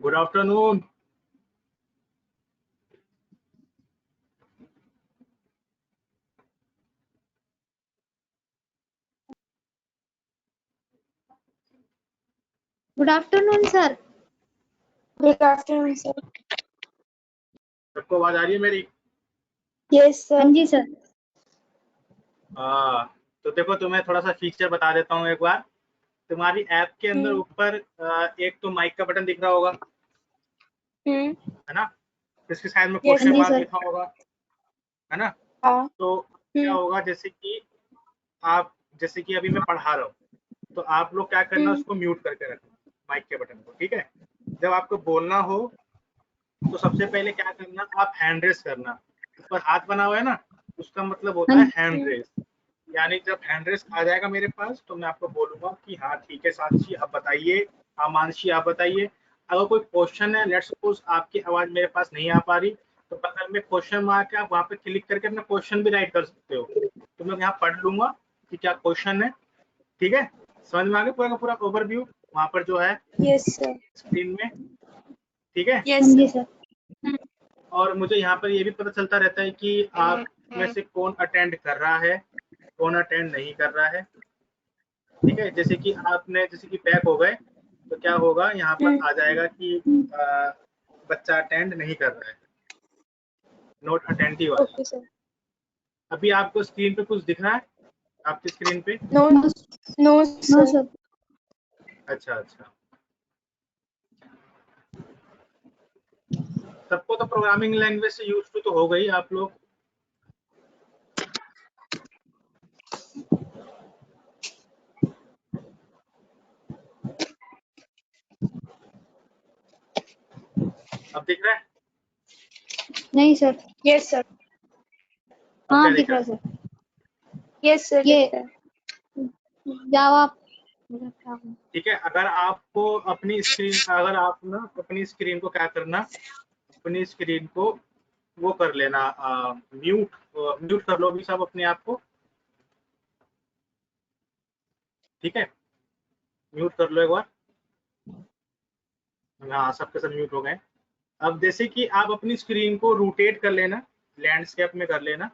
Good afternoon. Good afternoon sir. Good afternoon sir. सबको आवाज आ रही है मेरी? Yes sir. हाँ जी सर। तो देखो, तुम्हें थोड़ा सा फीचर बता देता हूँ एक बार। तुम्हारी ऐप के अंदर ऊपर एक तो माइक का बटन दिख रहा होगा, है ना? इसके साइड में क्वेश्चन मार्क लिखा होगा, है ना? तो क्या होगा, जैसे कि अभी मैं पढ़ा रहा हूँ, तो आप लोग क्या करना, उसको म्यूट करके रखना माइक के बटन को, ठीक है? जब आपको बोलना हो तो सबसे पहले क्या करना, आप हैंड रेस करना। ऊपर हाथ बना हुआ है ना, उसका मतलब होता है हैंड रेस। यानी जब हैंड रेस आ जाएगा मेरे पास तो मैं आपको बोलूंगा कि हाँ ठीक है साक्षी आप बताइए, हाँ मानसी आप बताइए। अगर कोई क्वेश्चन है, लेट्स सपोज आपकी आवाज मेरे पास नहीं आ पा रही, तो बगल में क्वेश्चन मार्क है, आप वहाँ पे क्लिक करके अपना क्वेश्चन भी राइट कर सकते हो। तो मैं यहाँ पढ़ लूंगा कि क्या क्वेश्चन है, ठीक है? समझ में आ गया पूरा का पूरा ओवरव्यू वहाँ पर जो है स्क्रीन में, ठीक है? Yes sir. और मुझे यहाँ पर ये भी पता चलता रहता है कि आप में से कौन अटेंड कर रहा है, कौन अटेंड नहीं कर रहा है, ठीक है? जैसे कि बैक हो गए तो क्या होगा, यहाँ पर आ जाएगा कि बच्चा अटेंड नहीं कर रहा है, नोट अटेंटिव आ जाएगा। अभी आपको स्क्रीन पे कुछ दिख रहा है आपकी स्क्रीन पे? No sir. अच्छा, सबको तो प्रोग्रामिंग लैंग्वेज से यूज तो हो गई आप लोग। अब दिख रहा है? नहीं सर। Yes sir. हाँ दिख रहा है सर। Yes sir. ये जावा। ठीक है, अगर आपको अपनी स्क्रीन, अगर आप ना अपनी स्क्रीन को क्या करना, अपनी स्क्रीन को वो कर लेना, म्यूट कर लो अभी सब अपने आप को, ठीक है? म्यूट कर लो एक बार। हाँ, सबके सब म्यूट हो गए। अब जैसे कि आप अपनी स्क्रीन को रोटेट कर लेना, लैंडस्केप में कर लेना,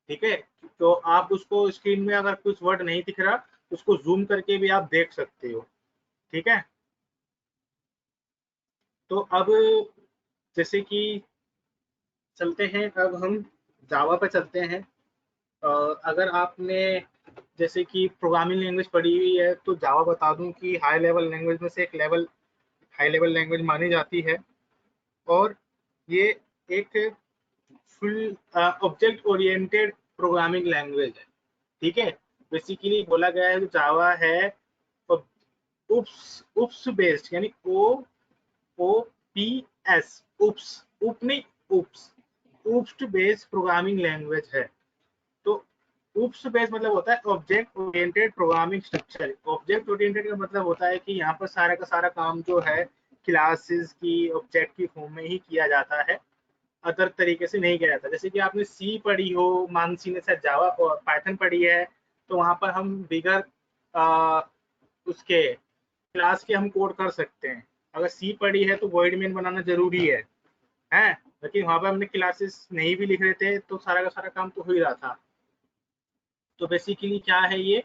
ठीक है? तो आप उसको स्क्रीन में अगर कुछ वर्ड नहीं दिख रहा, उसको जूम करके भी आप देख सकते हो, ठीक है? तो अब जैसे कि चलते हैं, अब हम जावा पर चलते हैं। अगर आपने जैसे कि प्रोग्रामिंग लैंग्वेज पढ़ी हुई है तो जावा बता दूं कि हाई लेवल लैंग्वेज में से एक हाई लेवल लैंग्वेज मानी जाती है, और ये एक full object oriented programming language है, ठीक है? बेसिकली बोला गया है कि जावा है उप्स बेस्ड, यानी OOPS, उप नहीं, उप्स बेस्ड प्रोग्रामिंग लैंग्वेज है। तो उप्स बेस्ड मतलब होता है object oriented programming structure. Object oriented का मतलब होता है कि यहाँ पर सारा का सारा काम जो है क्लासेस की ऑब्जेक्ट की फॉर्म में ही किया जाता है, अदर तरीके से नहीं किया जाता। जैसे कि आपने सी पढ़ी हो, मानसी ने शायद जावा और पाइथन पढ़ी है, तो वहाँ पर हम बिगर उसके क्लास के हम कोड कर सकते हैं। अगर सी पढ़ी है तो वॉइड मेन बनाना जरूरी है? लेकिन वहाँ पर हमने क्लासेस नहीं भी लिख रहे थे तो सारा का सारा काम तो हो ही रहा था। तो बेसिकली क्या है ये,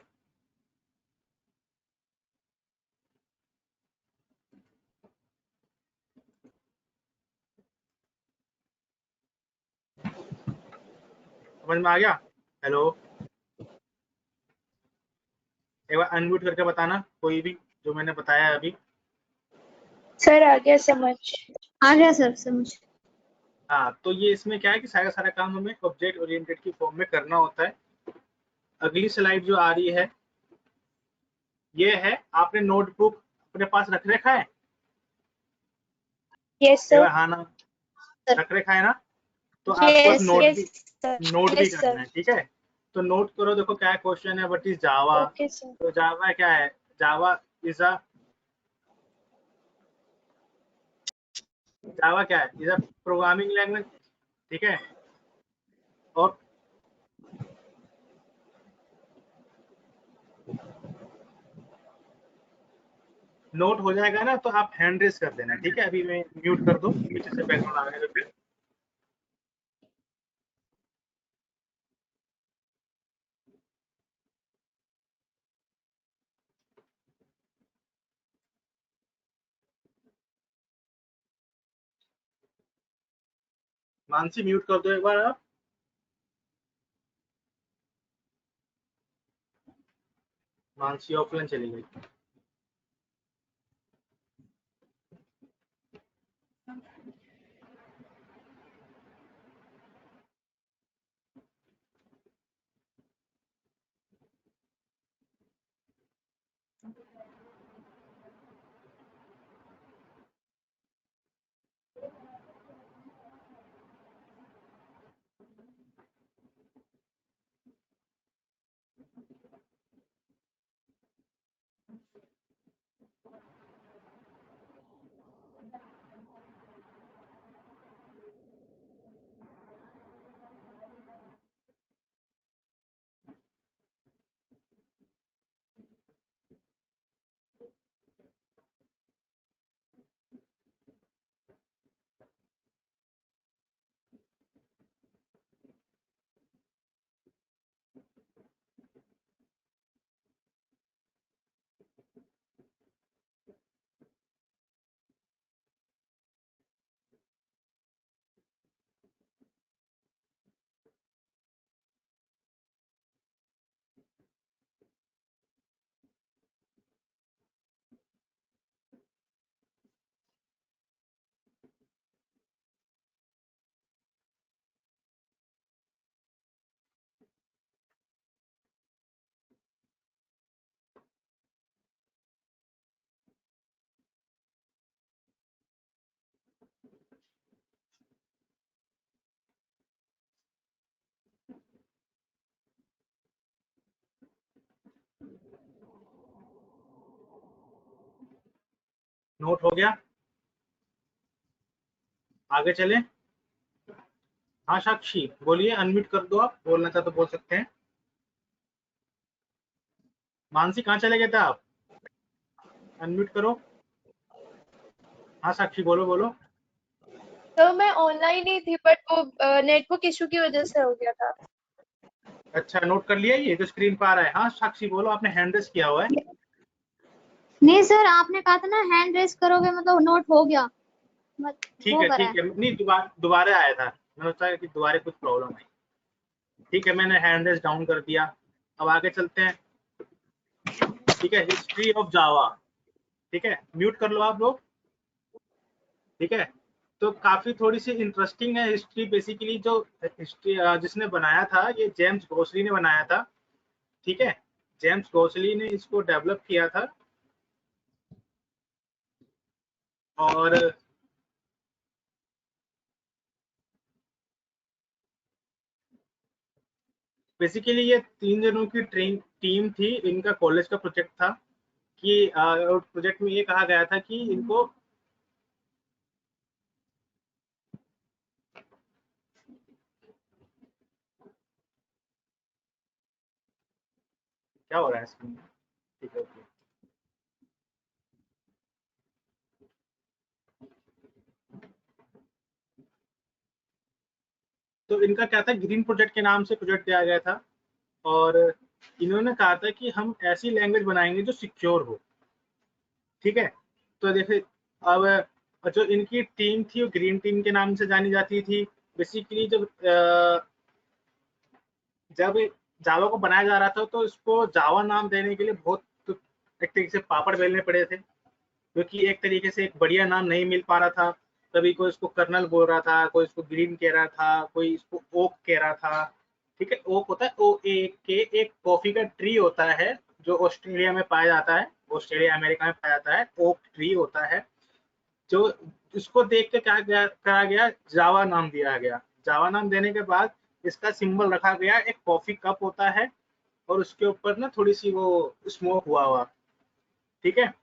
समझ में आ गया? हेलो, एक बार अनम्यूट करके बताना कोई भी जो मैंने बताया अभी। सर आ गया समझ। आ गया सर समझ। हाँ, तो ये इसमें क्या है कि सारा सारा काम हमें ऑब्जेक्ट ओरिएंटेड की फॉर्म में करना होता है। अगली स्लाइड जो आ रही है ये है, आपने नोटबुक अपने पास रख रखा है? Yes sir. हाँ ना, रख रखा है ना? तो आपको यस नोट भी सर। करना है, ठीक है? तो नोट करो, देखो क्या क्वेश्चन है, what is Java? Okay sir. तो जावा क्या है? Java is a programming language, ठीक है? और नोट हो जाएगा ना तो आप हैंड रेस कर देना, ठीक है। अभी मैं म्यूट कर दो, पीछे से बैकग्राउंड आ रहा है फिर। मानसी म्यूट कर दो एक बार आप। मानसी ऑफलाइन चली गई। नोट हो गया, आगे चले। हाँ साक्षी बोलिए, अनम्यूट कर दो, आप बोलना चाहते तो बोल सकते हैं। मानसी कहाँ चले गए थे आप? अनम्यूट करो। हाँ साक्षी बोलो बोलो। तो मैं ऑनलाइन ही थी बट वो नेटवर्क इशू की वजह से हो गया था। अच्छा नोट कर लिया, ये तो स्क्रीन पर आ रहा है। हाँ साक्षी बोलो, आपने हैंड रेस किया हुआ है। नहीं सर, आपने कहा था ना हैंड रेस करोगे मतलब नोट हो गया, ठीक वो है करा ठीक है। है, नहीं दोबारा दोबारा आया था, मैंने सोचा कि दोबारा कुछ प्रॉब्लम है। ठीक है, मैंने हैंड रेस डाउन कर दिया। अब आगे चलते हैं। ठीक है, हिस्ट्री ऑफ जावा। ठीक है, म्यूट कर लो आप लोग। ठीक है, तो काफी थोड़ी सी इंटरेस्टिंग है हिस्ट्री। बेसिकली जो हिस्ट्री जिसने बनाया था, ये जेम्स गोसली ने बनाया था। ठीक है, जेम्स गोसली ने इसको डेवलप किया था। और बेसिकली ये 3 जनों की टीम थी, इनका कॉलेज का प्रोजेक्ट था। कि प्रोजेक्ट में ये कहा गया था कि इनको क्या हो रहा है इसमें। ठीक है ओके। तो इनका क्या था, ग्रीन प्रोजेक्ट के नाम से प्रोजेक्ट दिया गया था। और इन्होंने कहा था कि हम ऐसी लैंग्वेज बनाएंगे जो सिक्योर हो। ठीक है, तो देखिए अब जो इनकी टीम थी वो ग्रीन टीम के नाम से जानी जाती थी। बेसिकली जब जावा को बनाया जा रहा था तो इसको जावा नाम देने के लिए बहुत एक तरीके से पापड़ बेलने पड़े थे, क्योंकि एक तरीके से एक बढ़िया नाम नहीं मिल पा रहा था। कभी कोई इसको कर्नल बोल रहा था, कोई इसको ग्रीन कह रहा था, कोई इसको ओक कह रहा था। ठीक है, ओक होता है ओ ए के, एक कॉफी का ट्री होता है जो ऑस्ट्रेलिया में पाया जाता है, ऑस्ट्रेलिया अमेरिका में पाया जाता है, ओक ट्री होता है। जो इसको देख के क्या करा गया, जावा नाम दिया गया। जावा नाम देने के बाद इसका सिंबल रखा गया, एक कॉफी कप होता है और उसके ऊपर ना थोड़ी सी वो स्मोक हुआ हुआ। ठीक है,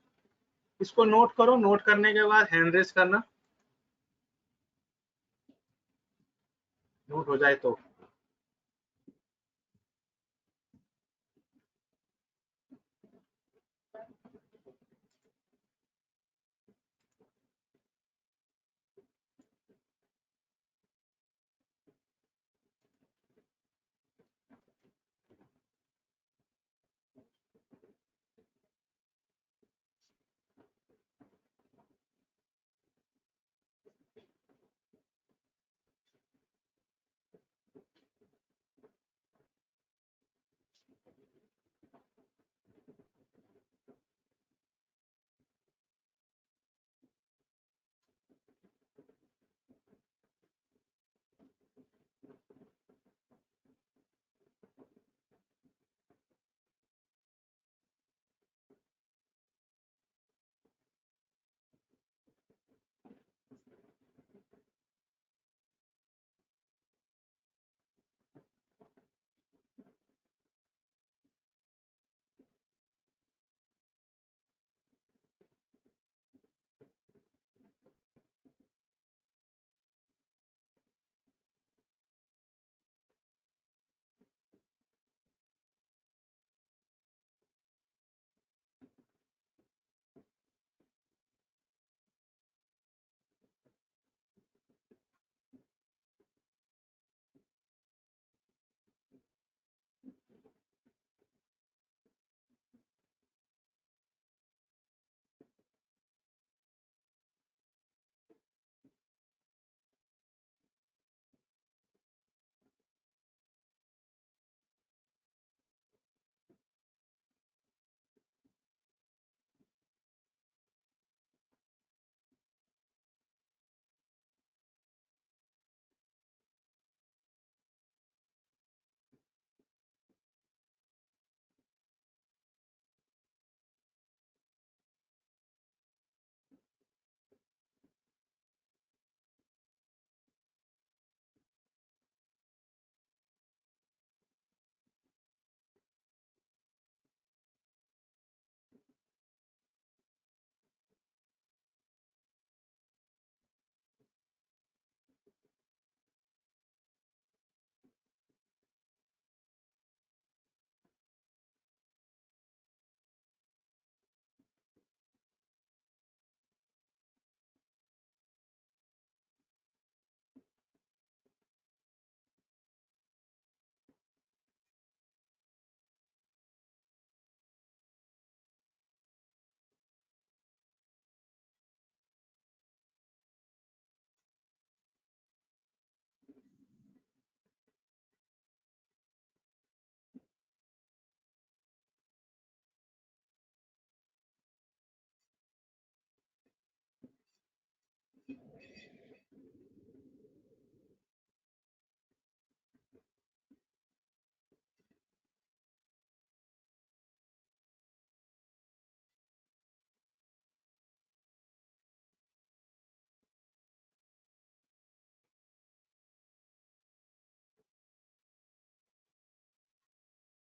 इसको नोट करो, नोट करने के बाद हैंड रेस करना, नोट हो जाए तो।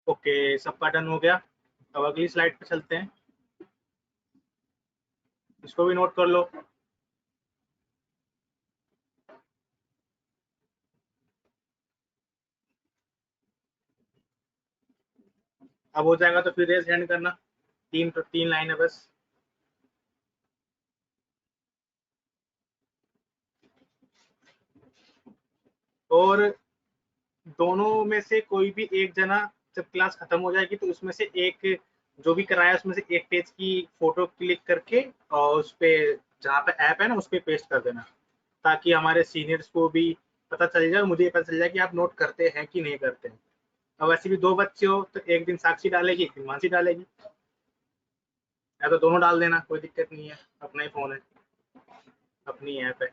ओके, सबका डन हो गया। अब अगली स्लाइड पे चलते हैं, इसको भी नोट कर लो। अब हो जाएगा तो फिर रेज हैंड करना, तीन लाइन है बस। और दोनों में से कोई भी एक जना, जब क्लास खत्म हो जाएगी तो उसमें से एक, जो भी कराया उसमें से एक पेज की फोटो क्लिक करके और उस पे जहाँ पे ऐप है ना उस पे पेस्ट कर देना, ताकि हमारे सीनियर्स को भी पता चल जाए, मुझे पता चल जाए कि आप नोट करते हैं कि नहीं करते हैं। अब वैसे भी 2 बच्चे हो तो एक दिन साक्षी डालेगी, एक दिन मानसी डालेगी, या तो दोनों डाल देना, कोई दिक्कत नहीं है, अपना ही फोन है, अपनी ऐप है।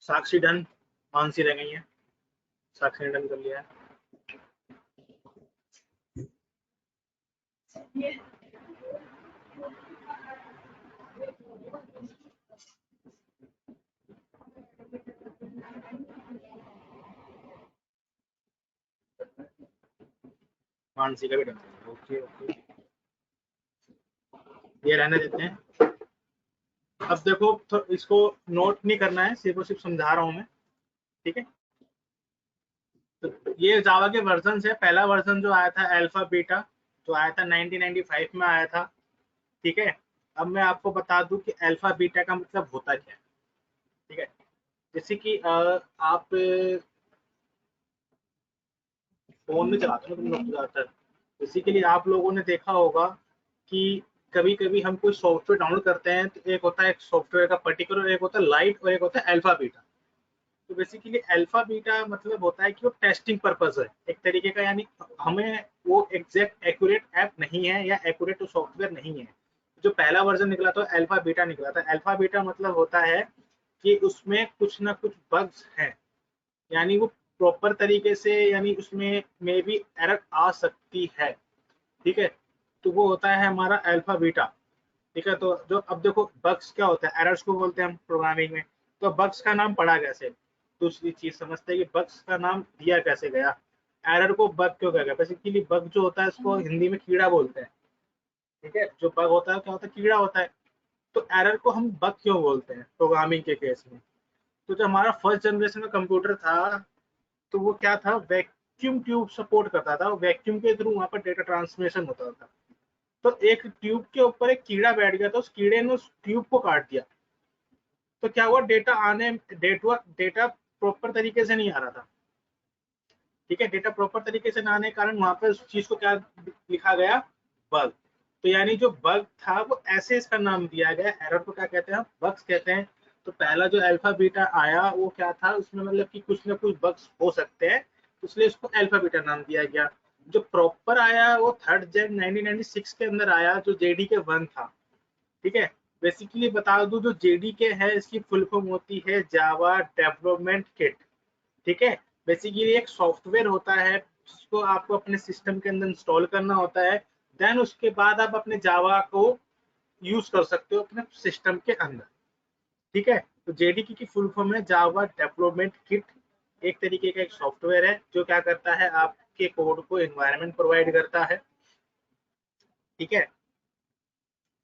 साक्षी डन, मानसी रह गई है, साक्षी ने डन कर लिया है। मानसी का भी डन। ओके ओके, ये रहने देते हैं। अब देखो तो इसको नोट नहीं करना है, सिर्फ और सिर्फ समझा रहा हूँ मैं, ठीक है। तो ये जावा के वर्जन है, पहला वर्जन जो आया था अल्फा बीटा, जो आया था 1995 में आया था, ठीक है। अब मैं आपको बता दूं कि अल्फा बीटा का मतलब होता क्या है, ठीक है। जैसे कि आप फोन में चलाते हो तुम लोग ज्यादातर, बेसिकली आप लोगों ने देखा होगा कि कभी कभी हम कोई सॉफ्टवेयर डाउनलोड करते हैं तो एक होता है एक सॉफ्टवेयर का पर्टिकुलर, एक होता है लाइट और एक होता है अल्फा बीटा। तो बेसिकली अल्फा बीटा मतलब होता है कि वो टेस्टिंग पर्पज है एक तरीके का, यानी हमें वो एग्जैक्ट एक्यूरेट ऐप नहीं है या एक्यूरेट सॉफ्टवेयर नहीं है। जो पहला वर्जन निकला था अल्फा बीटा निकला था। अल्फा बीटा मतलब होता है कि उसमें कुछ ना कुछ बग्स हैं, यानी वो प्रॉपर तरीके से, यानी उसमें मे बी एरर आ सकती है, ठीक है। तो वो होता है हमारा अल्फा बीटा, ठीक है। तो जो अब देखो बग्स क्या होता है, एरर्स को बोलते हैं हम प्रोग्रामिंग में। तो बग्स का नाम पड़ा कैसे, दूसरी चीज समझते हैं कि बग्स का नाम दिया कैसे गया, एरर को बग क्यों कहा गया। बेसिकली बग जो होता है इसको हिंदी में कीड़ा बोलते हैं, ठीक है। जो बग होता है क्या होता है, कीड़ा होता है। तो एरर को हम बग क्यों बोलते हैं प्रोग्रामिंग के केस में। तो जो हमारा फर्स्ट जनरेशन का कंप्यूटर था, तो वो क्या था, वैक्यूम ट्यूब सपोर्ट करता था, वैक्यूम के थ्रू वहां पर डेटा ट्रांसमिशन होता था। तो एक ट्यूब के ऊपर एक कीड़ा बैठ गया, तो उस कीड़े ने उस ट्यूब को काट दिया। तो क्या हुआ, डेटा प्रॉपर तरीके से नहीं आ रहा था, ठीक है। डेटा प्रॉपर तरीके से ना आने के कारण वहां पर उस चीज को क्या लिखा गया, बग। तो यानी जो बग था वो ऐसे इसका नाम दिया गया, एरर को क्या कहते हैं, बग्स कहते हैं। तो पहला जो अल्फा बीटा आया वो क्या था, उसमें मतलब कि कुछ ना कुछ बग्स हो सकते हैं, इसलिए उसको अल्फा बीटा नाम दिया गया। जो प्रॉपर आया वो थर्ड जेन 1996 के अंदर आया, जो जेडी के 1 था, ठीक है। बेसिकली बता दूं, जो जेडीके है इसकी फुल फॉर्म होती है जावा डेवलपमेंट किट, ठीक है। बेसिकली एक सॉफ्टवेयर होता है जिसको आपको अपने सिस्टम के अंदर इंस्टॉल करना होता है, देन उसके बाद आप अपने जावा को यूज कर सकते हो अपने सिस्टम के अंदर, ठीक है। तो जेडीके की फुल फॉर्म है जावा डेवलपमेंट किट, एक तरीके का एक सॉफ्टवेयर है जो क्या करता है, आपके कोड को एनवायरनमेंट प्रोवाइड करता है, ठीक है।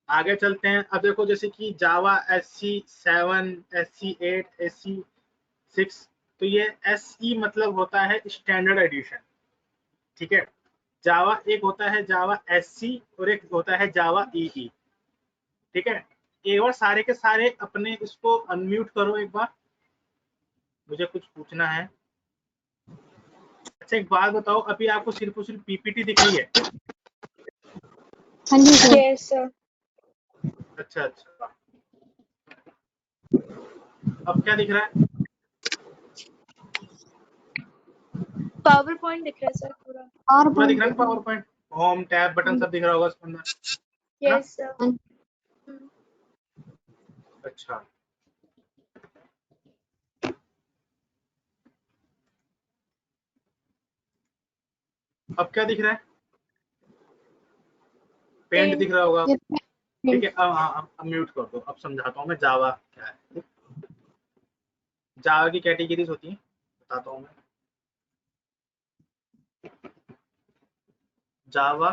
आगे चलते हैं। अब देखो जैसे कि जावा SC7, SC8, SC6, तो ये SE मतलब होता है स्टैंडर्ड एडिशन, ठीक है। जावा एक होता है जावा SC और एक होता है जावा EE, ठीक है। एक बार सारे के सारे अपने इसको अनम्यूट करो एक बार, मुझे कुछ पूछना है। अच्छा एक बात बताओ, अभी आपको सिर्फ और सिर्फ PPT दिख रही है? हाँ जी सर। Yes sir. अच्छा अच्छा, अब क्या दिख रहा है? पावर पॉइंट दिख रहा है सर पूरा। और पूरा दिख रहा है ना power point? Home tab button सब दिख रहा होगा उसके अंदर, है ना? Yes sir. अच्छा अब क्या दिख रहा है? पेंट दिख रहा होगा, ठीक है। अब म्यूट कर दो, अब समझाता हूँ मैं जावा क्या है। जावा की कैटेगरीज होती हैं, बताता हूँ मैं। जावा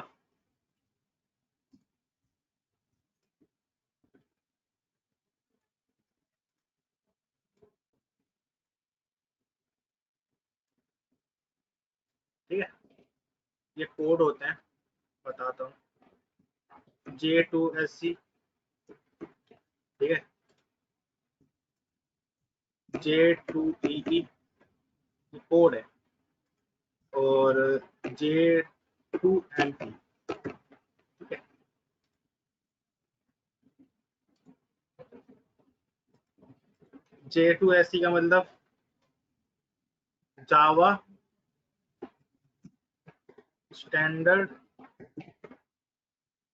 ठीक है, ये कोड होते हैं, बताता हूँ। J2SC, ठीक है, J2EE कोड है, और J2MP, ठीक है। J2SC का मतलब जावा स्टैंडर्ड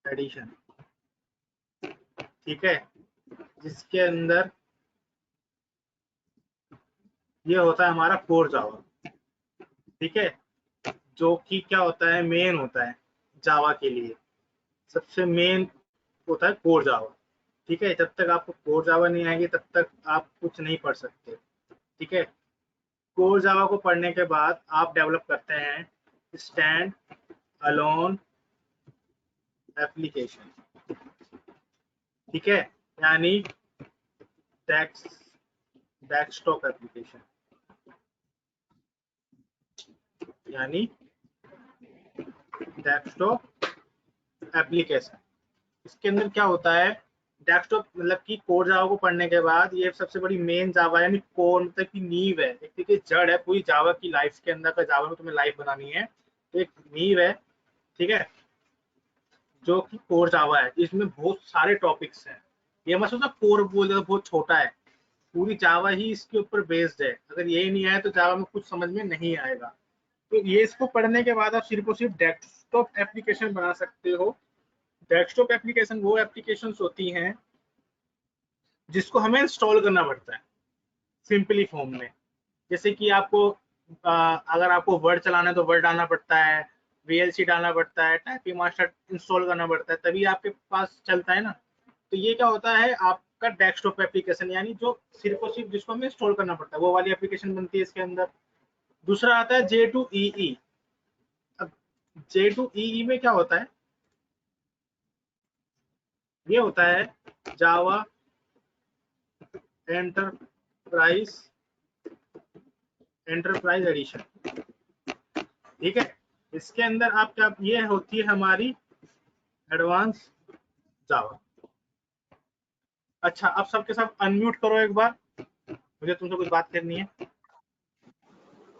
एडिशन, ठीक है, जिसके अंदर ये होता है हमारा कोर जावा, ठीक है, जो कि क्या होता है, मेन होता है जावा के लिए, सबसे मेन होता है कोर जावा, ठीक है। जब तक आपको कोर जावा नहीं आएगी तब तक आप कुछ नहीं पढ़ सकते, ठीक है। कोर जावा को पढ़ने के बाद आप डेवलप करते हैं स्टैंड अलोन एप्लीकेशन, ठीक है, यानी डेस्कटॉप एप्लीकेशन, यानी डेस्कटॉप एप्लीकेशन। इसके अंदर क्या होता है, डेस्कटॉप मतलब कि कोर जावा को पढ़ने के बाद ये सबसे बड़ी मेन जावा यानी कोर मतलब की नींव है, एक तरीके जड़ है पूरी जावा की लाइफ के अंदर का। जावा में तुम्हें लाइफ बनानी है तो एक नींव है, ठीक है, जो कि कोर जावा है। इसमें बहुत सारे टॉपिक्स हैं, ये मत सोचना कोर बोल रहे बहुत छोटा है, पूरी जावा ही इसके ऊपर बेस्ड है। अगर यही नहीं आया तो जावा में कुछ समझ में नहीं आएगा। तो ये इसको पढ़ने के बाद आप सिर्फ और सिर्फ डेस्कटॉप एप्लीकेशन बना सकते हो। डेस्कटॉप एप्लीकेशन वो एप्लीकेशंस होती हैं जिसको हमें इंस्टॉल करना पड़ता है सिंपली फॉर्म में। जैसे कि आपको अगर आपको वर्ड चलाना है तो वर्ड डालना पड़ता है, VLC डालना पड़ता है, टाइपिंग मास्टर इंस्टॉल करना पड़ता है, तभी आपके पास चलता है ना। तो ये क्या होता है, आपका डेस्कटॉप एप्लीकेशन यानी जो सिर्फ और सिर्फ जिसको हमें इंस्टॉल करना पड़ता है वो वाली एप्लीकेशन बनती है इसके अंदर। दूसरा आता है J2EE। अब J2EE में क्या होता है, ये होता है जावा एंटरप्राइज एडिशन, ठीक है। इसके अंदर आप क्या, ये होती है हमारी एडवांस जावा। अच्छा अब सबके सब अनम्यूट करो एक बार, मुझे तुमसे कुछ बात करनी है।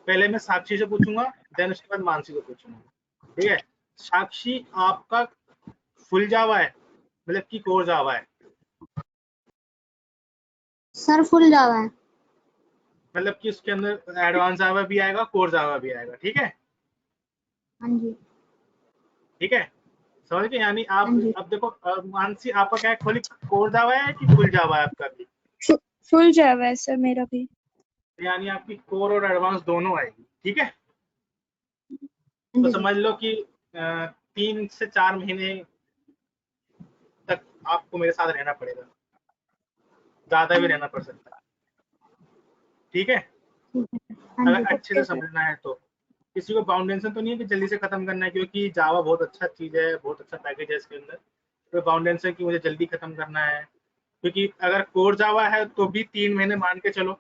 पहले मैं साक्षी से पूछूंगा, देन उसके बाद मानसी को पूछूंगा, ठीक है। साक्षी आपका फुल जावा है मतलब कि कोर जावा है? सर फुल जावा है। मतलब कि उसके अंदर एडवांस जावा भी आएगा, कोर जावा भी आएगा, ठीक है। हाँ जी। ठीक है, समझ गए? यानी आप हाँ जी। अब देखो मानसी आपका क्या है, खोली कोर जावा है कि फुल जावा है आपका भी? फुल जावा है सर मेरा भी। यानी आपकी कोर और एडवांस दोनों आएगी, ठीक है। हाँ तो जी सर। समझ लो कि 3 से 4 महीने तक आपको मेरे साथ रहना पड़ेगा, ज्यादा भी रहना पड़ सकता है, ठीक है, ठीक है। हाँ अगर जी। अच्छे से समझना है तो। किसी को फाउंडेशन तो नहीं है कि जल्दी से खत्म करना है, क्योंकि जावा बहुत अच्छा चीज है, बहुत अच्छा पैकेज है इसके अंदर, फाउंडेशन की मुझे जल्दी खत्म करना है, क्योंकि अगर कोर जावा है तो भी 3 महीने मान के चलो,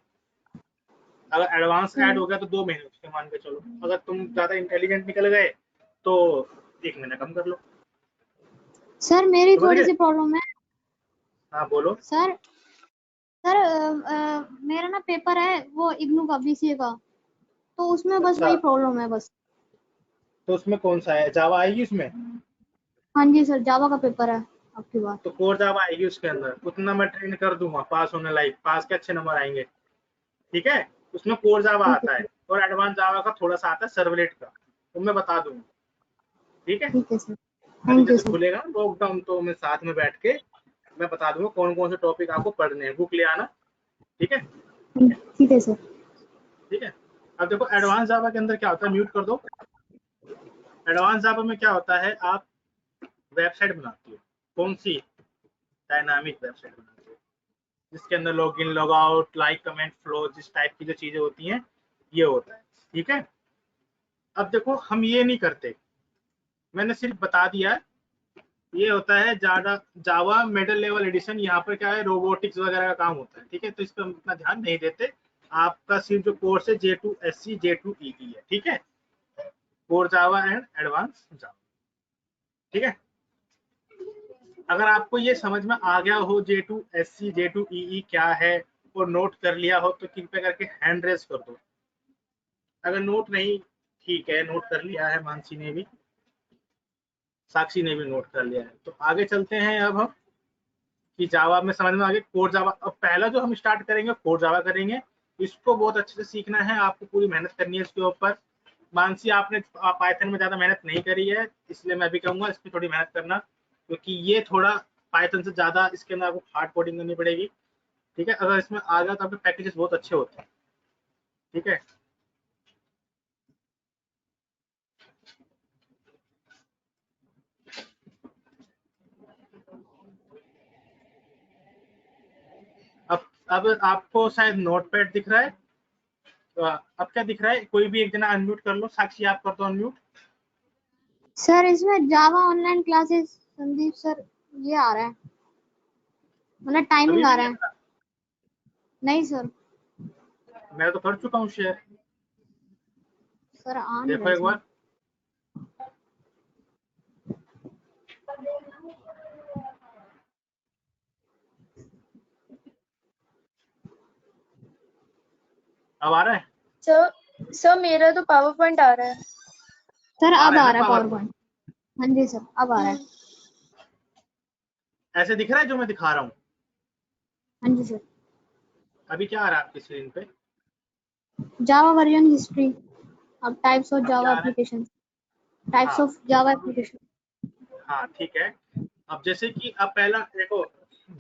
अगर एडवांस ऐड हो गया तो 2 महीने उसके मान के चलो, अगर तुम ज्यादा इंटेलिजेंट निकल गए तो 1 महीना कम कर लो। सर मेरी समझ थोड़ी गए? सी प्रॉब्लम है हाँ बोलो। सर। सर मेरा ना पेपर है वो इग्नू का बीसीए का, तो उसमें बस अच्छा, वही प्रॉब्लम है बस। तो उसमें कौन सा है, जावा आएगी उसमें? हाँ जी सर, जावा का पेपर है आपकी बात। तो कोर जावा आएगी उसके अंदर, उतना मैं ट्रेन कर दूंगा, पास होने लायक, पास के अच्छे नंबर आएंगे। ठीक है, उसमें कोर जावा ठीक आता है है और एडवांस जावा का थोड़ा सा आता है सर्वलेट का, तो मैं बता दूंगा। ठीक है, ठीक है सर। अभी थैंक यू जैसे सर। खुलेगा लॉकडाउन तो मैं साथ में बैठ के मैं बता दूंगा कौन कौन से टॉपिक आपको पढ़ने हैं, बुक ले आना। ठीक है। ठीक है सर। ठीक है, अब देखो एडवांस जावा के अंदर क्या होता है, म्यूट कर दो। एडवांस जावा में क्या होता है, आप वेबसाइट बनाते हो, कौन सी, डायनामिक वेबसाइट बनाते हो, जिसके अंदर log in log out like comment flow जिस टाइप की जो चीजें होती हैं ये होता है। ठीक है, अब देखो हम ये नहीं करते, मैंने सिर्फ बता दिया। ये होता है ज्यादा जावा मिडिल लेवल एडिशन, यहाँ पर क्या है रोबोटिक्स वगैरह का काम होता है। ठीक है, तो इस पर हम इतना ध्यान नहीं देते, आपका सिर्फ जो कोर्स है J2SC J2EE है। ठीक है, कोर जावा एंड एडवांस जावा। ठीक है, अगर आपको ये समझ में आ गया हो J2SC J2EE क्या है और नोट कर लिया हो तो कृपया करके हैंड रेस कर दो। अगर नोट नहीं, ठीक है, नोट कर लिया है मानसी ने भी, साक्षी ने भी नोट कर लिया है, तो आगे चलते हैं। अब हम कि जावा में समझ में आ गया, कोर जावा। अब पहला जो हम स्टार्ट करेंगे कोर जावा करेंगे, इसको बहुत अच्छे से सीखना है, आपको पूरी मेहनत करनी है इसके ऊपर। मानसी आपने पाइथन में ज्यादा मेहनत नहीं करी है, इसलिए मैं भी कहूंगा इस पर थोड़ी मेहनत करना, क्योंकि ये थोड़ा पाइथन से ज्यादा इसके अंदर आपको हार्ड कोडिंग करनी पड़ेगी। ठीक है, अगर इसमें आ गया तो आपके पैकेजेस बहुत अच्छे होते हैं। ठीक है, अब आपको शायद नोटपैड दिख रहा है, तो अब क्या दिख रहा है, कोई भी एक जना अनम्यूट कर लो, साक्षी आप कर दो अनम्यूट। सर इसमें जावा ऑनलाइन क्लासेस संदीप सर ये आ रहा है, मतलब अभी टाइमिंग भी आ नहीं रहा आ है। रहा? नहीं सर। मैं तो कर चुका हूँ शेयर, सर आ नहीं रहा देखो एक इसमें। बार। अब आ रहा है? सर मेरा तो पावर पॉइंट आ रहा है। सर आ अब रहा है आ ना रहा है पावर पावर पॉइंट? पॉइंट। हाँ जी सर अब आ रहा है। ऐसे दिख रहा है जो मैं दिखा रहा हूँ? हाँ जी सर। अभी क्या आ रहा है आपकी स्क्रीन पे? जावा वर्जन हिस्ट्री, अब टाइप्स ऑफ अब क्या जावा आ रहा है? एप्लीकेशन, टाइप्स हाँ ऑफ जावा एप्लीकेशन। हाँ, ठीक है। अब जैसे कि अब पहला देखो,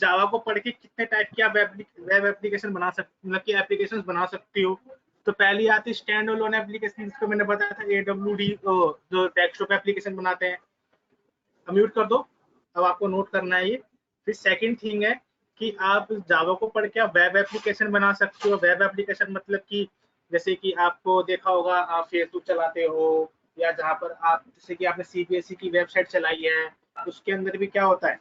जावा को पढ़ के कितने टाइप की आप वेब एप्लीकेशन बना सकते, मतलब कि एप्लीकेशन बना सकती हो। तो पहली आती स्टैंड अलोन एप्लीकेशन, जिसको मैंने बताया था AWD, जो डेस्कटॉप एप्लीकेशन बनाते हैं। म्यूट कर दो, अब आपको नोट करना है ये। फिर सेकंड थिंग है कि आप जावा को पढ़ के आप वेब एप्लीकेशन बना सकते हो। वेब एप्लीकेशन मतलब कि जैसे कि आपको देखा होगा, आप फेसबुक चलाते हो, या जहाँ पर आप जैसे कि आपने CBSE की वेबसाइट चलाई है, उसके अंदर भी क्या होता है,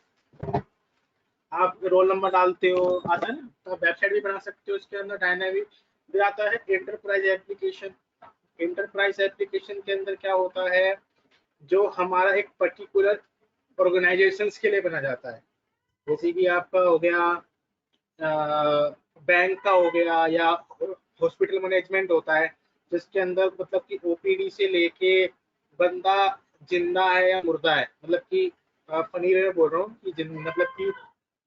आप रोल नंबर डालते हो, आता है ना, तो आप वेबसाइट भी बना सकते हो। इसके अंदर डायनामिक भी आता है। एंटरप्राइज एप्लीकेशन, एंटरप्राइज एप्लीकेशन के अंदर क्या होता है, जो हमारा एक पर्टिकुलर ऑर्गेनाइजेशन के लिए बना जाता है। जैसे कि आपका हो गया बैंक का हो गया, या हॉस्पिटल मैनेजमेंट होता है, जिसके अंदर मतलब कि OPD से लेके बंदा जिंदा है या मुर्दा है, मतलब कि फनी वे में बोल रहा हूँ कि मतलब कि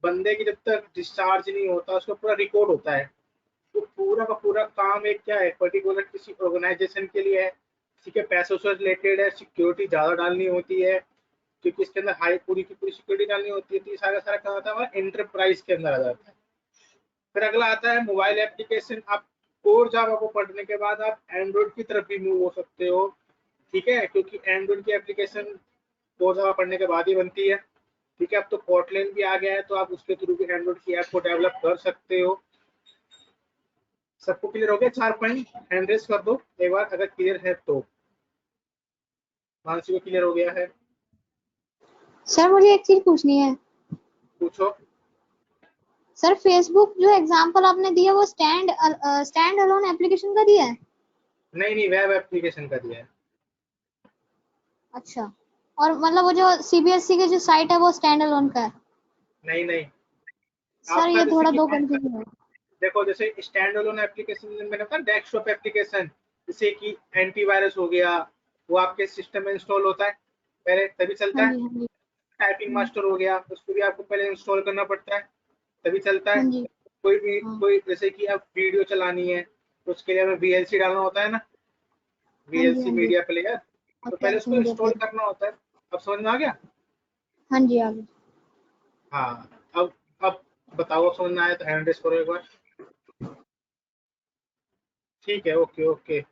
बंदे की जब तक डिस्चार्ज नहीं होता उसका पूरा रिकॉर्ड होता है। तो पूरा का पूरा काम एक क्या है, पर्टिकुलर किसी ऑर्गेनाइजेशन के लिए है, किसी के पैसों से रिलेटेड है, सिक्योरिटी ज्यादा डालनी होती है, क्योंकि इसके अंदर हाई पूरी की पूरी सिक्योरिटी डालनी होती है। तो ये सारा सारा क्या होता है, एंटरप्राइज के अंदर आ जाता है। फिर अगला आता है मोबाइल एप्लीकेशन। आप कोर जावा को पढ़ने के बाद आप एंड्रॉइड की तरफ भी मूव हो सकते हो। ठीक है, क्योंकि एंड्रॉइड की एप्लीकेशन कोर जावा पढ़ने के बाद ही बनती है। ठीक है, अब तो कोटलिन भी आ गया है, तो आप उसके थ्रू भी एंड्रॉइड की ऐप को डेवलप कर सकते हो। सबको क्लियर हो गया? 4 पॉइंट हैंड रेस कर दो एक बार अगर क्लियर है तो। मानसी को क्लियर हो गया है? सर मुझे एक चीज पूछनी है। पूछो। सर फेसबुक जो एग्जांपल आपने दिया वो स्टैंड अलोन एप्लीकेशन का दिया है? नहीं नहीं, वेब एप्लीकेशन का दिया है। अच्छा। और मतलब वो जो सीबीएसई की जो साइट है वो स्टैंड अलोन का है? नहीं नहीं, सर आपका ये जैसे थोड़ा कि दो कंफ्यूजन है। देखो, जैसे स्टैंड अलोन एप्लीकेशन मैंने कहा डेस्कटॉप एप्लीकेशन, जैसे कि एंटीवायरस हो गया, वो आपके सिस्टम में इंस्टॉल होता है पहले तभी चलता हाँ है। जी, हाँ जी। टाइपिंग मास्टर हो गया, उसको भी आपको पहले इंस्टॉल करना पड़ता है तभी चलता है। हाँ जी। कोई भी हाँ कोई जैसे कि आप वीडियो चलानी है तो उसके लिए हमें वीएलसी डालना होता है ना, हाँ जी। वीएलसी हाँ जी। Media player. तो ओके, पहले अच्छा उसको मीडिया इंस्टॉल प्लेयर। करना होता है। अब समझ में आ गया? हाँ जी, आ गया। हाँ। अब बताओ, अब समझ में आया तो हैंड रेस करो एक बार। ठीक है, ओके ओके।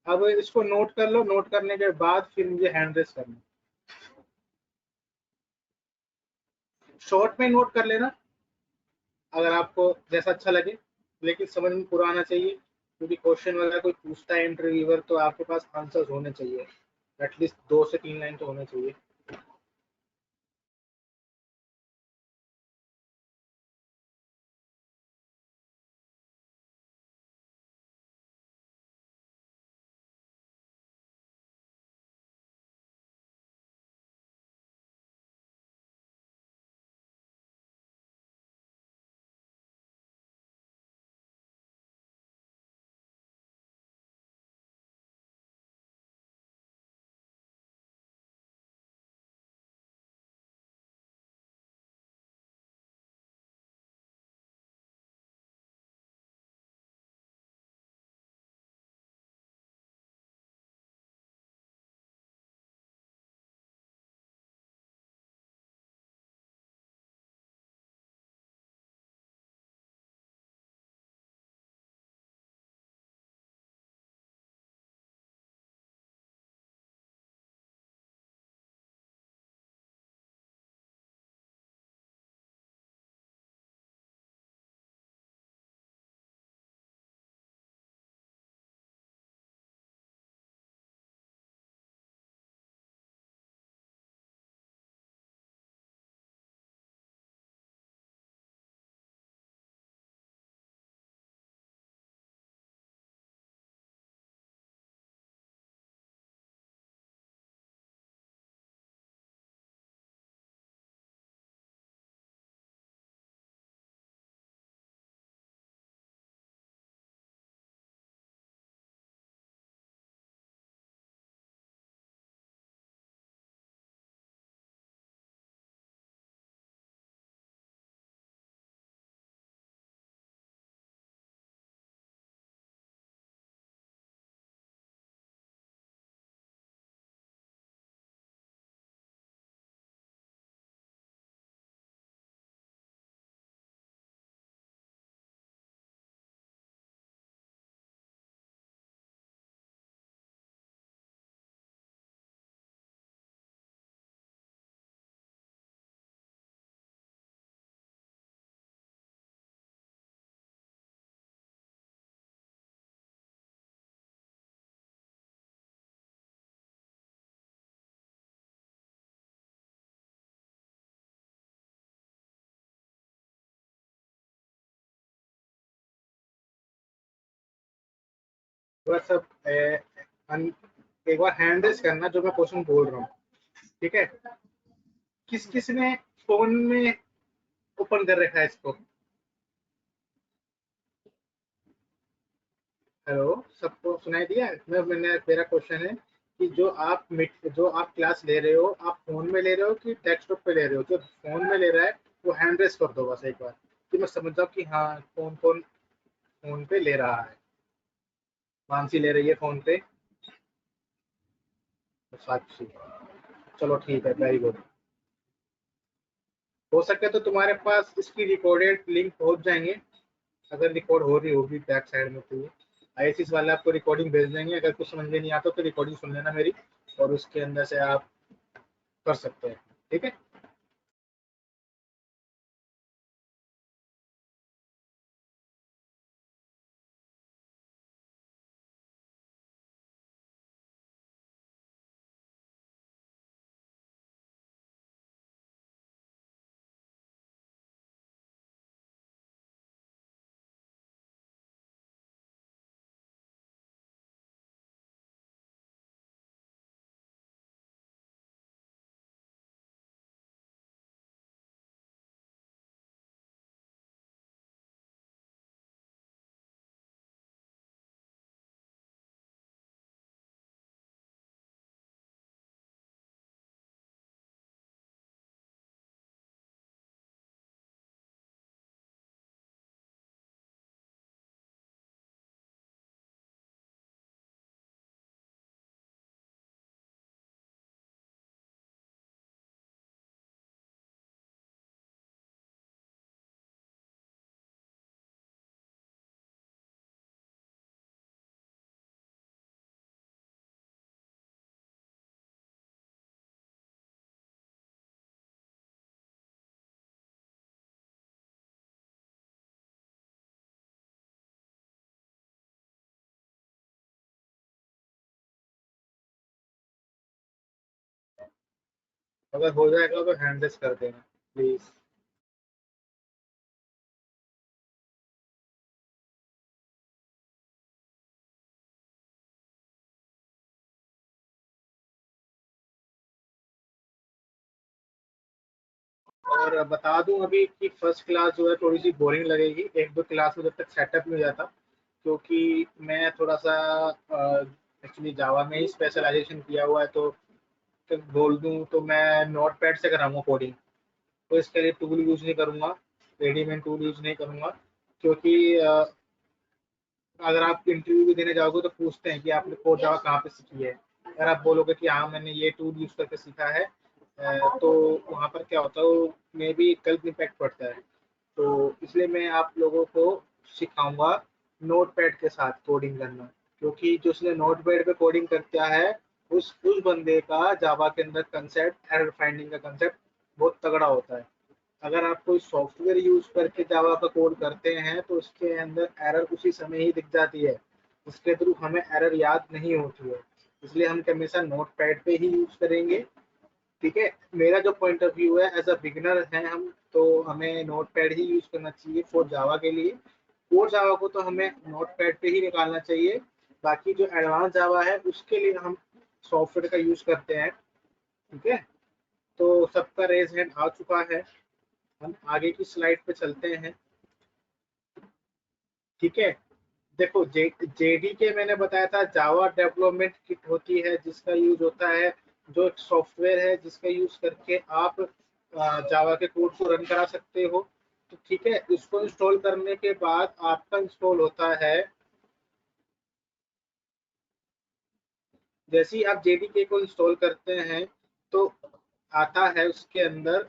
अब इसको नोट कर लो, नोट करने के बाद फिर मुझे हैंड रेस करना। शॉर्ट में नोट कर लेना अगर आपको जैसा अच्छा लगे, लेकिन समझ में पूरा आना चाहिए, क्योंकि क्वेश्चन वगैरह कोई पूछता है इंटरव्यूअर तो आपके पास आंसर्स होने चाहिए, एटलीस्ट 2 से 3 लाइन तो होने चाहिए। बस अब एक बार हैंड रेस करना जो मैं क्वेश्चन बोल रहा हूँ, ठीक है? किस किस ने फोन में ओपन कर रखा है इसको? हेलो, सबको सुनाई दिया? मेरा क्वेश्चन है कि जो आप क्लास ले रहे हो, आप फोन में ले रहे हो कि डेस्कटॉप पे ले रहे हो? जो फोन में ले रहा है वो हैंड रेस कर दो बस एक बार, कि मैं समझ जाऊँ कि हाँ कौन कौन फोन पे ले रहा है। मानसी ले रही है फोन पे, साक्षी। चलो ठीक है, वेरी गुड। हो सके तो तुम्हारे पास इसकी रिकॉर्डेड लिंक पहुंच जाएंगे, अगर रिकॉर्ड हो रही होगी बैक साइड में तो। आईएसएस वाले आपको रिकॉर्डिंग भेज देंगे, अगर कुछ समझ में नहीं आता तो रिकॉर्डिंग सुन लेना मेरी, और उसके अंदर से आप कर सकते हैं। ठीक है। अगर हो जाएगा तो हैंड रेस कर देना प्लीज। और बता दूं अभी कि फर्स्ट क्लास जो है थोड़ी सी बोरिंग लगेगी, एक दो क्लास में जब तक सेटअप नहीं हो जाता, क्योंकि मैं थोड़ा सा एक्चुअली जावा में ही स्पेशलाइजेशन किया हुआ है। तो बोल दूं तो मैं नोट पैड से कराऊंगा कोडिंग। तो इसके लिए टूल यूज नहीं करूंगा, रेडीमेड टूल यूज नहीं करूंगा, क्योंकि अगर आप इंटरव्यू भी देने जाओगे तो पूछते हैं कि आपने कोड जावा कहाँ पे सीखी है। अगर आप बोलोगे कि हाँ मैंने ये टूल यूज करके सीखा है, तो वहाँ पर क्या होता है, मे भी गलत इम्पैक्ट पड़ता है। तो इसलिए मैं आप लोगों को सिखाऊंगा नोट पैड के साथ कोडिंग करना, क्योंकि जो उसने नोट पैड पे कोडिंग करता है उस बंदे का जावा के अंदर कंसेप्ट, एरर फाइंडिंग का कंसेप्ट बहुत तगड़ा होता है। अगर आप कोई सॉफ्टवेयर यूज करके जावा का कोड करते हैं तो उसके अंदर एरर उसी समय ही दिख जाती है, इसके थ्रू हमें एरर याद नहीं होती है। इसलिए हम हमेशा नोट पैड पे ही यूज करेंगे। ठीक है, मेरा जो पॉइंट ऑफ व्यू है, एज अ बिगिनर है हम, तो हमें नोट पैड ही यूज करना चाहिए फॉर जावा के लिए। कोर जावा को तो हमें नोट पैड पे ही निकालना चाहिए। बाकी जो एडवांस जावा है उसके लिए हम सॉफ्टवेयर का यूज करते हैं। ठीक है, तो सबका रेज हैंड आ चुका है, हम आगे की स्लाइड पे चलते हैं। ठीक है, देखो जेडी के मैंने बताया था जावा डेवलपमेंट किट होती है, जिसका यूज होता है, जो एक सॉफ्टवेयर है जिसका यूज करके आप जावा के कोड को रन करा सकते हो। तो ठीक है, इसको इंस्टॉल करने के बाद आपका इंस्टॉल होता है, जैसे ही आप जेडीके को इंस्टॉल करते हैं तो आता है उसके अंदर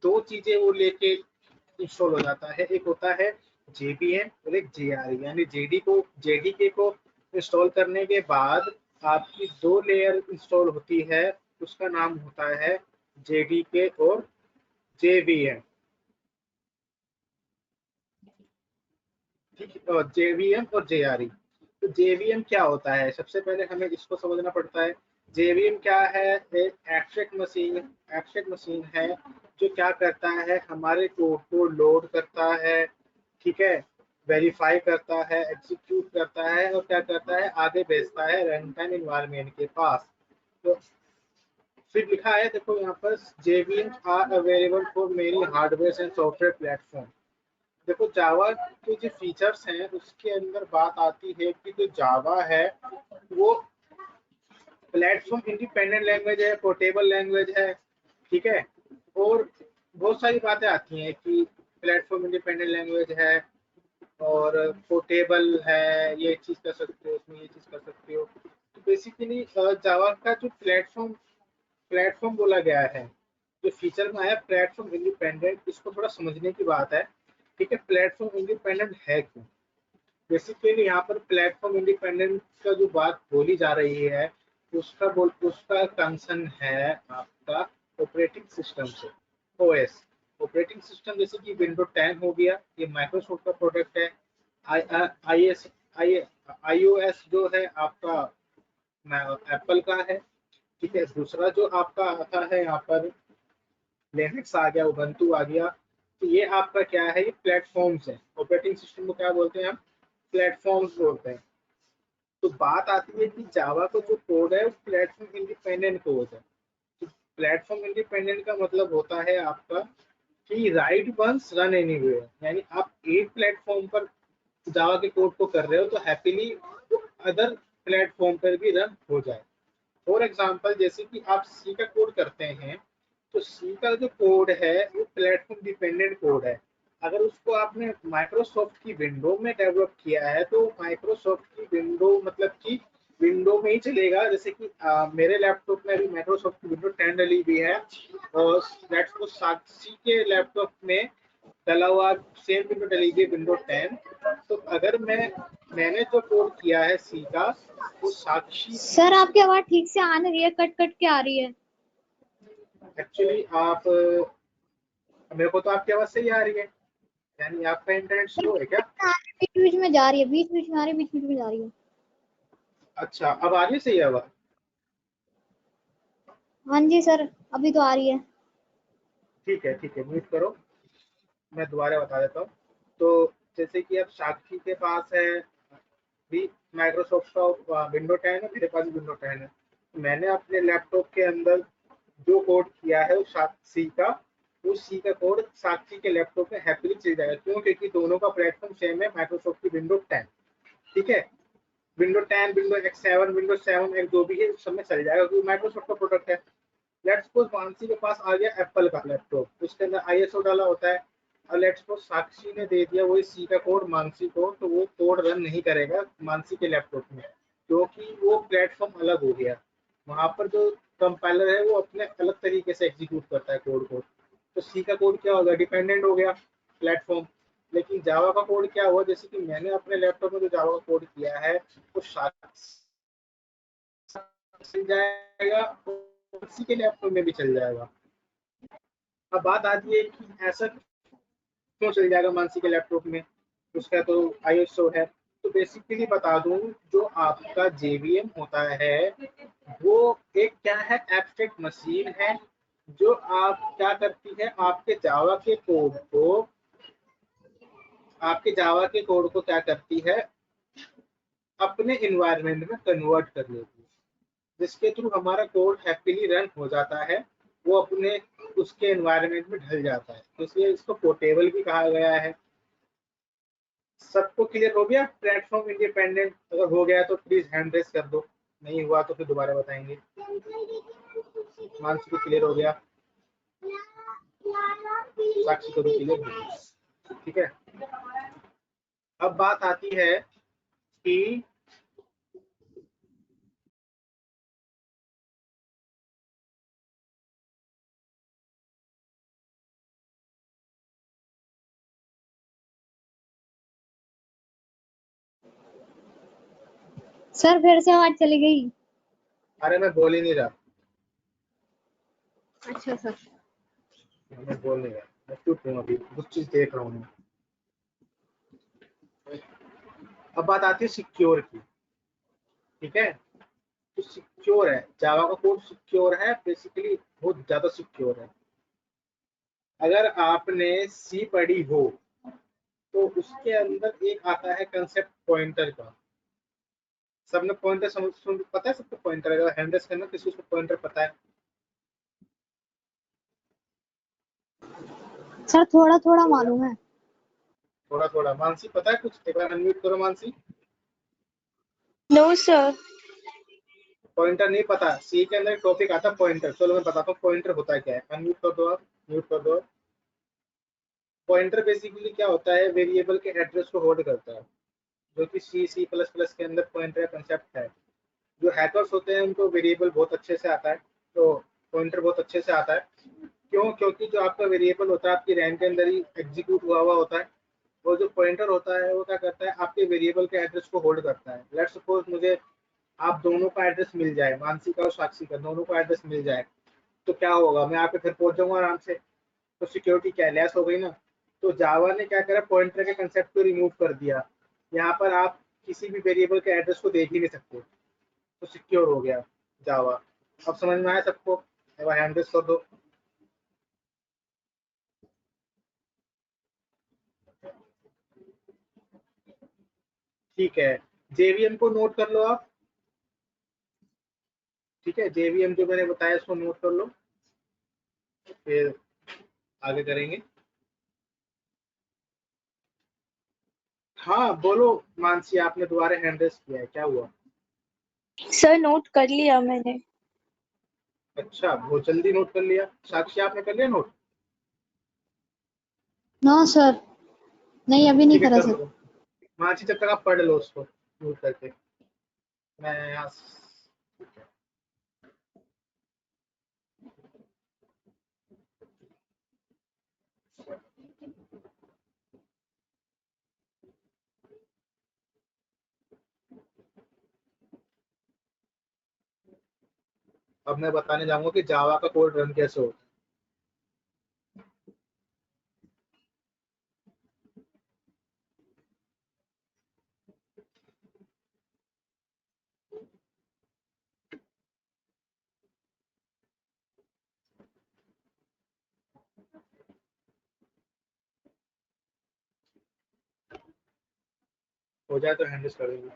दो चीजें वो लेके इंस्टॉल हो जाता है, एक होता है जेबीएम और एक जेआरई। यानी जेडीके को इंस्टॉल करने के बाद आपकी दो लेयर इंस्टॉल होती है, उसका नाम होता है जेडीके और जेवीएम। ठीक है, और जेवीएम और जेआरई। तो जेवीएम क्या होता है, सबसे पहले हमें इसको समझना पड़ता है। जेवीएम क्या है, एक एब्स्ट्रैक्ट मशीन है जो क्या करता है, हमारे कोड को लोड करता है। ठीक है, वेरीफाई करता है, एग्जीक्यूट करता है और क्या करता है, आगे भेजता है रन टाइम इन्वायरमेंट के पास। तो फिर लिखा है, देखो यहाँ पर, JVM are available for many hardware and software platform. देखो जावा के जो फीचर्स हैं उसके अंदर बात आती है कि जो जावा है वो प्लेटफॉर्म इंडिपेंडेंट लैंग्वेज है, पोर्टेबल लैंग्वेज है। ठीक है, और बहुत सारी बातें आती हैं कि प्लेटफॉर्म इंडिपेंडेंट लैंग्वेज है और पोर्टेबल है, ये चीज कर सकते हो उसमें, ये चीज कर सकते हो। तो बेसिकली जावा का जो प्लेटफॉर्म बोला गया है, जो फीचर में आया प्लेटफॉर्म इंडिपेंडेंट, इसको थोड़ा समझने की बात है। ठीक है, प्लेटफॉर्म इंडिपेंडेंट है क्यों? बेसिकली यहाँ पर प्लेटफॉर्म इंडिपेंडेंट का जो बात बोली जा रही है, उसका कंसर्न है आपका ऑपरेटिंग सिस्टम से। ओएस, ऑपरेटिंग सिस्टम जैसे कि विंडो 10 हो गया, ये माइक्रोसॉफ्ट का प्रोडक्ट है। आई एस आई iOS जो है आपका एप्पल का है। ठीक है, दूसरा जो आपका आता है यहाँ पर लिनक्स आ गया, उबंटू आ गया। तो ये आपका क्या है, ये प्लेटफॉर्म्स है। ऑपरेटिंग सिस्टम को क्या बोलते हैं हम, प्लेटफॉर्म्स बोलते हैं। तो बात आती है कि जावा का जो कोड है वो प्लेटफॉर्म इंडिपेंडेंट कोड है। तो प्लेटफॉर्म इंडिपेंडेंट का मतलब होता है आपका कि राइट वंस रन एनीवेयर, यानी आप एक प्लेटफॉर्म पर जावा के कोड को कर रहे हो तो हैप्पीली अदर प्लेटफॉर्म पर भी रन हो जाए। फॉर एग्जाम्पल, जैसे कि आप सी का कोड करते हैं, तो सी का जो कोड है वो प्लेटफॉर्म डिपेंडेंट कोड है। अगर उसको आपने माइक्रोसॉफ्ट की विंडो में डेवलप किया है तो माइक्रोसॉफ्ट की विंडो मतलब कि विंडो में ही चलेगा। जैसे कि मेरे लैपटॉप में अभी माइक्रोसॉफ्ट की विंडो 10 डली हुई है और साक्षी के लैपटॉप में डला हुआ सेम विंडो डली हुई है, विंडो 10। तो अगर मैंने जो कोड किया है सी का, वो साक्षी सर आपकी आवाज ठीक से आ नहीं रही है, कट कट के आ रही है। एक्चुअली आप मेरे को तो आपकी आवाज सही आ रही है, यानी आपका इंटरनेट स्लो है क्या? बीच बीच में जा रही है, बीच बीच में आ रही है, बीच बीच में जा रही है। अच्छा, अब आ रही है सही आवाज? हाँ जी सर, अभी तो आ रही है। ठीक है, म्यूट करो। मैं दोबारा बता देता हूँ। तो जैसे कि अब साक्षी के पास है भी माइक्रोसॉफ्ट का विंडो 10 है, मेरे पास विंडो 10 है। मैंने अपने लैपटॉप के अंदर जो कोड किया है वो सी का, उस सी का कोड साक्षी के लैपटॉप में हैप्पीली चल जाएगा। क्यों? क्योंकि दोनों का प्लेटफॉर्म सेम है, माइक्रोसॉफ्ट की विंडो 10। ठीक है, विंडो 10, विंडो X7, विंडो 7 जो भी है सब में चल जाएगा, क्योंकि माइक्रोसॉफ्ट का प्रोडक्ट है। लेट्स सपोज मानसी के पास आ गया एप्पल का लैपटॉप, उसके अंदर आईएसओ डाला होता है, और लेट्स सपोज साक्षी ने दे दिया वही सी का कोड मानसी को, तो वो कोड रन नहीं करेगा मानसी के लैपटॉप में, क्योंकि वो प्लेटफॉर्म अलग हो गया। वहां पर जो कंपाइलर है वो अपने अलग तरीके से एग्जीक्यूट करता है कोड को। तो सी का कोड क्या होगा? डिपेंडेंट हो गया प्लेटफॉर्म। लेकिन जावा का कोड क्या हुआ? जैसे कि मैंने अपने लैपटॉप में जो जावा का कोड किया है वो चल जाएगा, उसी के लैपटॉप में भी चल जाएगा। अब बात आती है कि ऐसा क्यों चल जाएगा मानसी के लैपटॉप में, उसका तो आईएसओ है। तो बेसिकली बता दूं, जो आपका जेवीएम होता है वो एक क्या है, एब्स्ट्रैक्ट मशीन है, जो आप क्या करती है, आपके जावा के कोड को क्या करती है, अपने इन्वायरमेंट में कन्वर्ट कर लेती है, जिसके थ्रू हमारा कोड हैप्पीली रन हो जाता है, वो अपने उसके एनवायरनमेंट में ढल जाता है। तो इसलिए इसको पोर्टेबल भी कहा गया है। सबको क्लियर हो गया? प्लेटफॉर्म इंडिपेंडेंट अगर हो गया तो प्लीज हैंड रेस कर दो, नहीं हुआ तो फिर दोबारा बताएंगे। मानसी को क्लियर हो गया, साक्षी को भी क्लियर हो गया। ठीक है, अब बात आती है कि सर फिर से आवाज चली गई। अरे मैं बोल ही नहीं रहा, अच्छा सर। मैं बोल नहीं रहा, मैं चुप हूँ, अभी कुछ चीज देख रहा हूँ। अब बात आती है सिक्योर की। ठीक है, तो सिक्योर है, जावा का कोड सिक्योर है, बेसिकली बहुत ज्यादा सिक्योर है। अगर आपने सी पढ़ी हो तो उसके अंदर एक आता है कंसेप्ट पॉइंटर का। सबने पॉइंटर समझ सुन पता है सबको? पॉइंटर अगर हैंडल्स करना किसी को पॉइंटर पता है? सर थोड़ा थोड़ा मालूम है। थोड़ा थोड़ा। मानसी पता है कुछ? एक बार अनम्यूट करो मानसी। No sir. पॉइंटर नहीं पता? सी के अंदर टॉपिक आता है पॉइंटर। चलो मैं बताता हूँ पॉइंटर होता है क्या है। अनम्यूट कर दो आप, म्यूट कर दो। पॉइंटर बेसिकली क्या होता है, वेरिएबल के एड्रेस को होल्ड करता है, जो कि सी प्लस प्लस के अंदर पॉइंटर का कंसेप्ट है। जो हैकर्स होते हैं उनको वेरिएबल बहुत अच्छे से आता है, तो पॉइंटर बहुत अच्छे से आता है। क्यों? क्योंकि जो आपका वेरिएबल होता है आपकी रैम के अंदर ही एग्जीक्यूट हुआ होता है, और जो पॉइंटर होता है वो क्या करता है, आपके वेरिएबल के एड्रेस को होल्ड करता है। लेट्स सपोज मुझे आप दोनों का एड्रेस मिल जाए, मानसी का और साक्षी का दोनों का एड्रेस मिल जाए, तो क्या होगा, मैं आपके घर पहुंच जाऊंगा आराम से, तो सिक्योरिटी क्या लेस हो गई ना। तो जावा ने क्या करा, पॉइंटर के कंसेप्ट को रिमूव कर दिया। यहाँ पर आप किसी भी वेरिएबल के एड्रेस को देख ही नहीं सकते, तो सिक्योर हो गया जावा। अब समझ में आया सबको? एक बार हैंड रेस कर दो। ठीक है, जेवीएम को नोट कर लो आप। ठीक है, जेवीएम जो मैंने बताया उसको नोट कर लो, फिर आगे करेंगे। हाँ बोलो मानसी, आपने दोबारा हैंड रेस किया है, क्या हुआ? सर नोट कर लिया मैंने। अच्छा, बहुत जल्दी नोट कर लिया। साक्षी आपने कर लिया नोट? नो सर, नहीं अभी नहीं ठीक है, करा कर सर। लो मानसी, जब तक आप पढ़ लो उसको नोट करके। मैं यहाँ अब मैं बताने जाऊंगा कि जावा का कोड रन कैसे होता है। हो जाए तो हैंड रेस कर देंगे।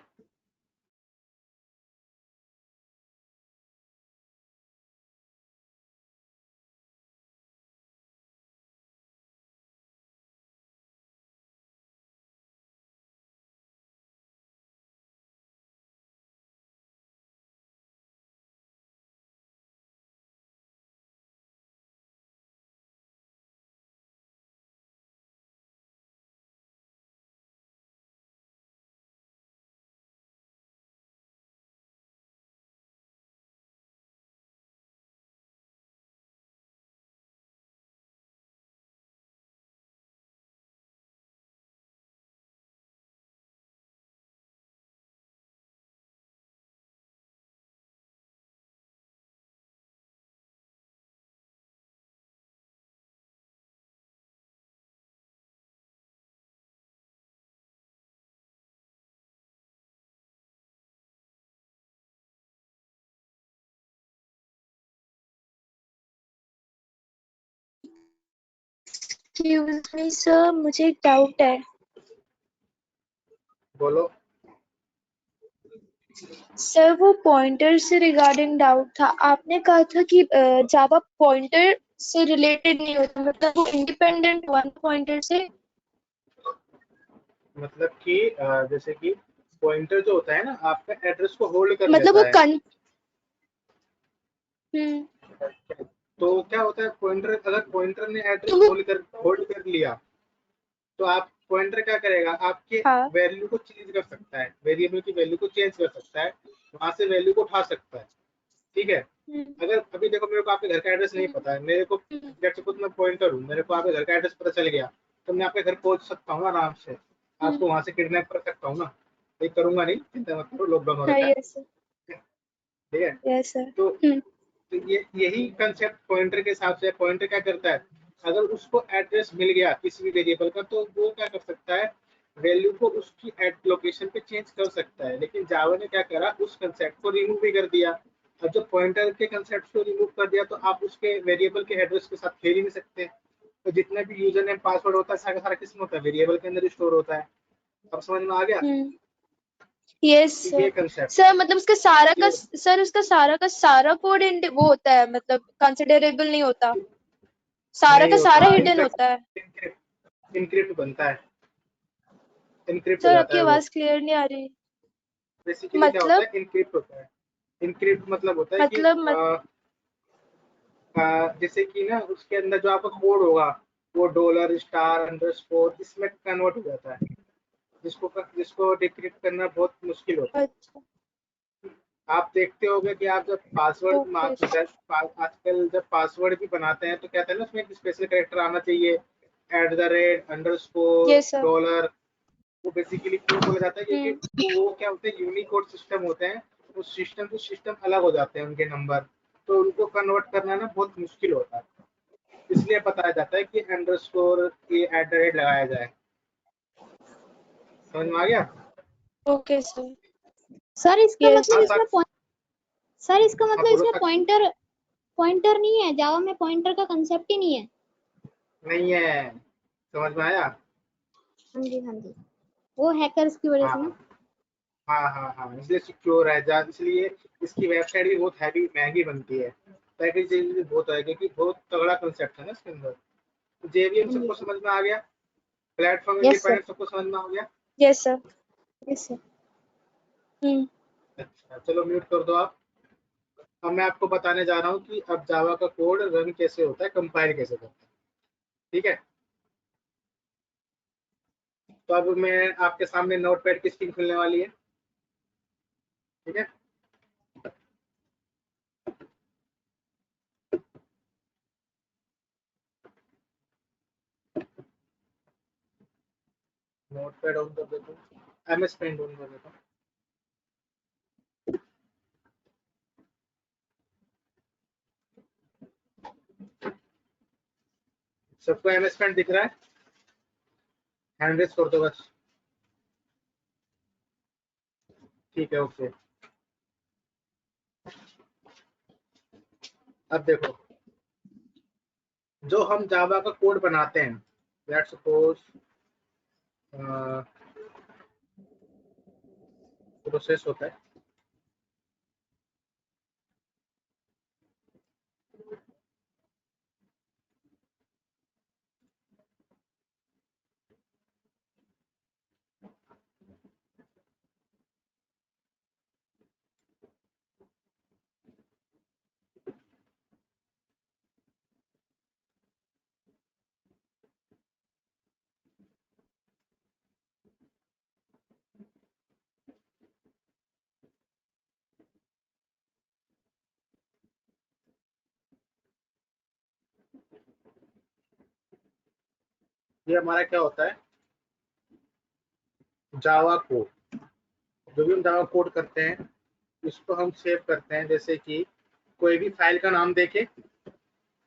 एक्सक्यूज मी सर, मुझे एक डाउट है। बोलो। सर वो पॉइंटर से रिगार्डिंग डाउट था। आपने कहा था कि जावा पॉइंटर से रिलेटेड नहीं होता, मतलब वो इंडिपेंडेंट वन पॉइंटर से। मतलब कि जैसे कि पॉइंटर जो होता है ना, आपका एड्रेस को होल्ड कर मतलब लेता वो है। तो क्या होता है, पॉइंटर अगर पॉइंटर ने एड्रेस तो वो होल्ड कर लिया, तो आप पॉइंटर क्या करेगा, आपके हाँ वैल्यू को चेंज कर सकता है, वेरिएबल की वैल्यू को चेंज कर सकता है, वहां से वैल्यू को उठा सकता है। ठीक है। अगर अभी देखो मेरे को आपके घर का एड्रेस नहीं पता है, मेरे को मैं पॉइंटर हूँ, मेरे को आपके घर का एड्रेस पता चल गया, तो मैं आपके घर पहुंच सकता हूँ आराम से, आपको वहां से किडनैप कर सकता हूँ ना। ये करूंगा नहीं, चिंता मत करो, लॉकडाउन हो हाँ, रखा है। यस सर, ठीक है। Yes sir. तो ये यही कंसेप्ट पॉइंटर के हिसाब से। पॉइंटर क्या करता है, अगर उसको एड्रेस मिल गया किसी भी वेरिएबल का, तो वो क्या कर सकता है, वैल्यू को उसकी लोकेशन पे चेंज कर सकता है। लेकिन जावा ने क्या करा, उस कंसेप्ट को रिमूव भी कर दिया। अब जब पॉइंटर के कंसेप्ट को रिमूव कर दिया, तो आप उसके वेरिएबल के एड्रेस के साथ खेल ही नहीं सकते। तो जितना भी यूजर नेम पासवर्ड होता है, सारा सारा किसमें होता है, वेरिएबल के अंदर स्टोर होता है। अब समझ में आ गया। यस तो ये सर। कंसेप्ट सर मतलब उसका सारा का सारा कोड वो होता है, मतलब कंसिडरेबल नहीं होता, सारा नहीं का सारा होता, हिडन होता है। इनक्रिप्ट बनता है, इनक्रिप्ट हो सर जाता आपकी है वो। आवाज क्लियर नहीं आ रही। बेसिकली क्या होता मतलब है, इनक्रिप्ट होता है। इनक्रिप्ट मतलब होता है कि मतलब मत, जैसे कि ना उसके अंदर जो आपका कोड होगा, वो डॉलर स्टार अंडरस्कोर इसमें कन्वर्ट हो जाता है, जिसको डिक्रिप्ट करना बहुत मुश्किल होता है। अच्छा, आप देखते होंगे कि आप जब पासवर्ड ओके आजकल जब पासवर्ड भी बनाते हैं, तो कहते हैं ना उसमें एक स्पेशल कैरेक्टर आना चाहिए, @ अंडरस्कोर यस सर। डॉलर। वो बेसिकली क्यों बोला जाता है, क्योंकि वो क्या होते हैं, यूनिकोड सिस्टम होते हैं। उस सिस्टम से सिस्टम अलग हो जाते हैं उनके नंबर, तो उनको कन्वर्ट करना ना बहुत मुश्किल होता है। इसलिए बताया जाता है कि अंडरस्कोर के @ लगाया जाए। समझ में आ गया। Okay sir. सर इसका यस मतलब आप इसमें सर इसका हाँ मतलब बोलो इसमें सर। पॉइंटर पॉइंटर नहीं है, जावा में पॉइंटर का कंसेप्ट ही नहीं है। नहीं है, समझ में आया। हाँ जी हाँ जी, वो हैकर्स की वजह से ना। हाँ हाँ हाँ हाँ, इसलिए सिक्योर है इसलिए इसकी वेबसाइट भी बहुत हैवी महंगी बनती है। पैकेजिंग भी बहुत है, क्योंकि बहुत तगड़ा कंसेप्ट है ना इसके अंदर। जेवीएम हाँ जी सबको सर। समझ में आ गया, प्लेटफॉर्म यस सर। इंडिपेंडेंट सबको समझ में आ गया। Yes sir. Yes sir. अच्छा चलो म्यूट कर दो आप। अब मैं आपको बताने जा रहा हूँ कि अब जावा का कोड रन कैसे होता है, कंपाइल कैसे करता है। ठीक है। तो अब मैं आपके सामने नोटपैड की स्क्रीन खुलने वाली है। ठीक है। नोटपैड ऑन कर देता हूँ, एमएस पेंट ऑन कर देता हूँ। सबको एमएस पेंट दिख रहा है, हैंड रेस कर दो बस। ठीक है ओके। अब देखो, जो हम जावा का कोड बनाते हैं, लेट्स सपोज प्रोसेस होता है। ये हमारा क्या होता है, जावा कोड। जो भी हम जावा कोड करते हैं इसको हम सेव करते हैं, जैसे कि कोई भी फाइल का नाम देके,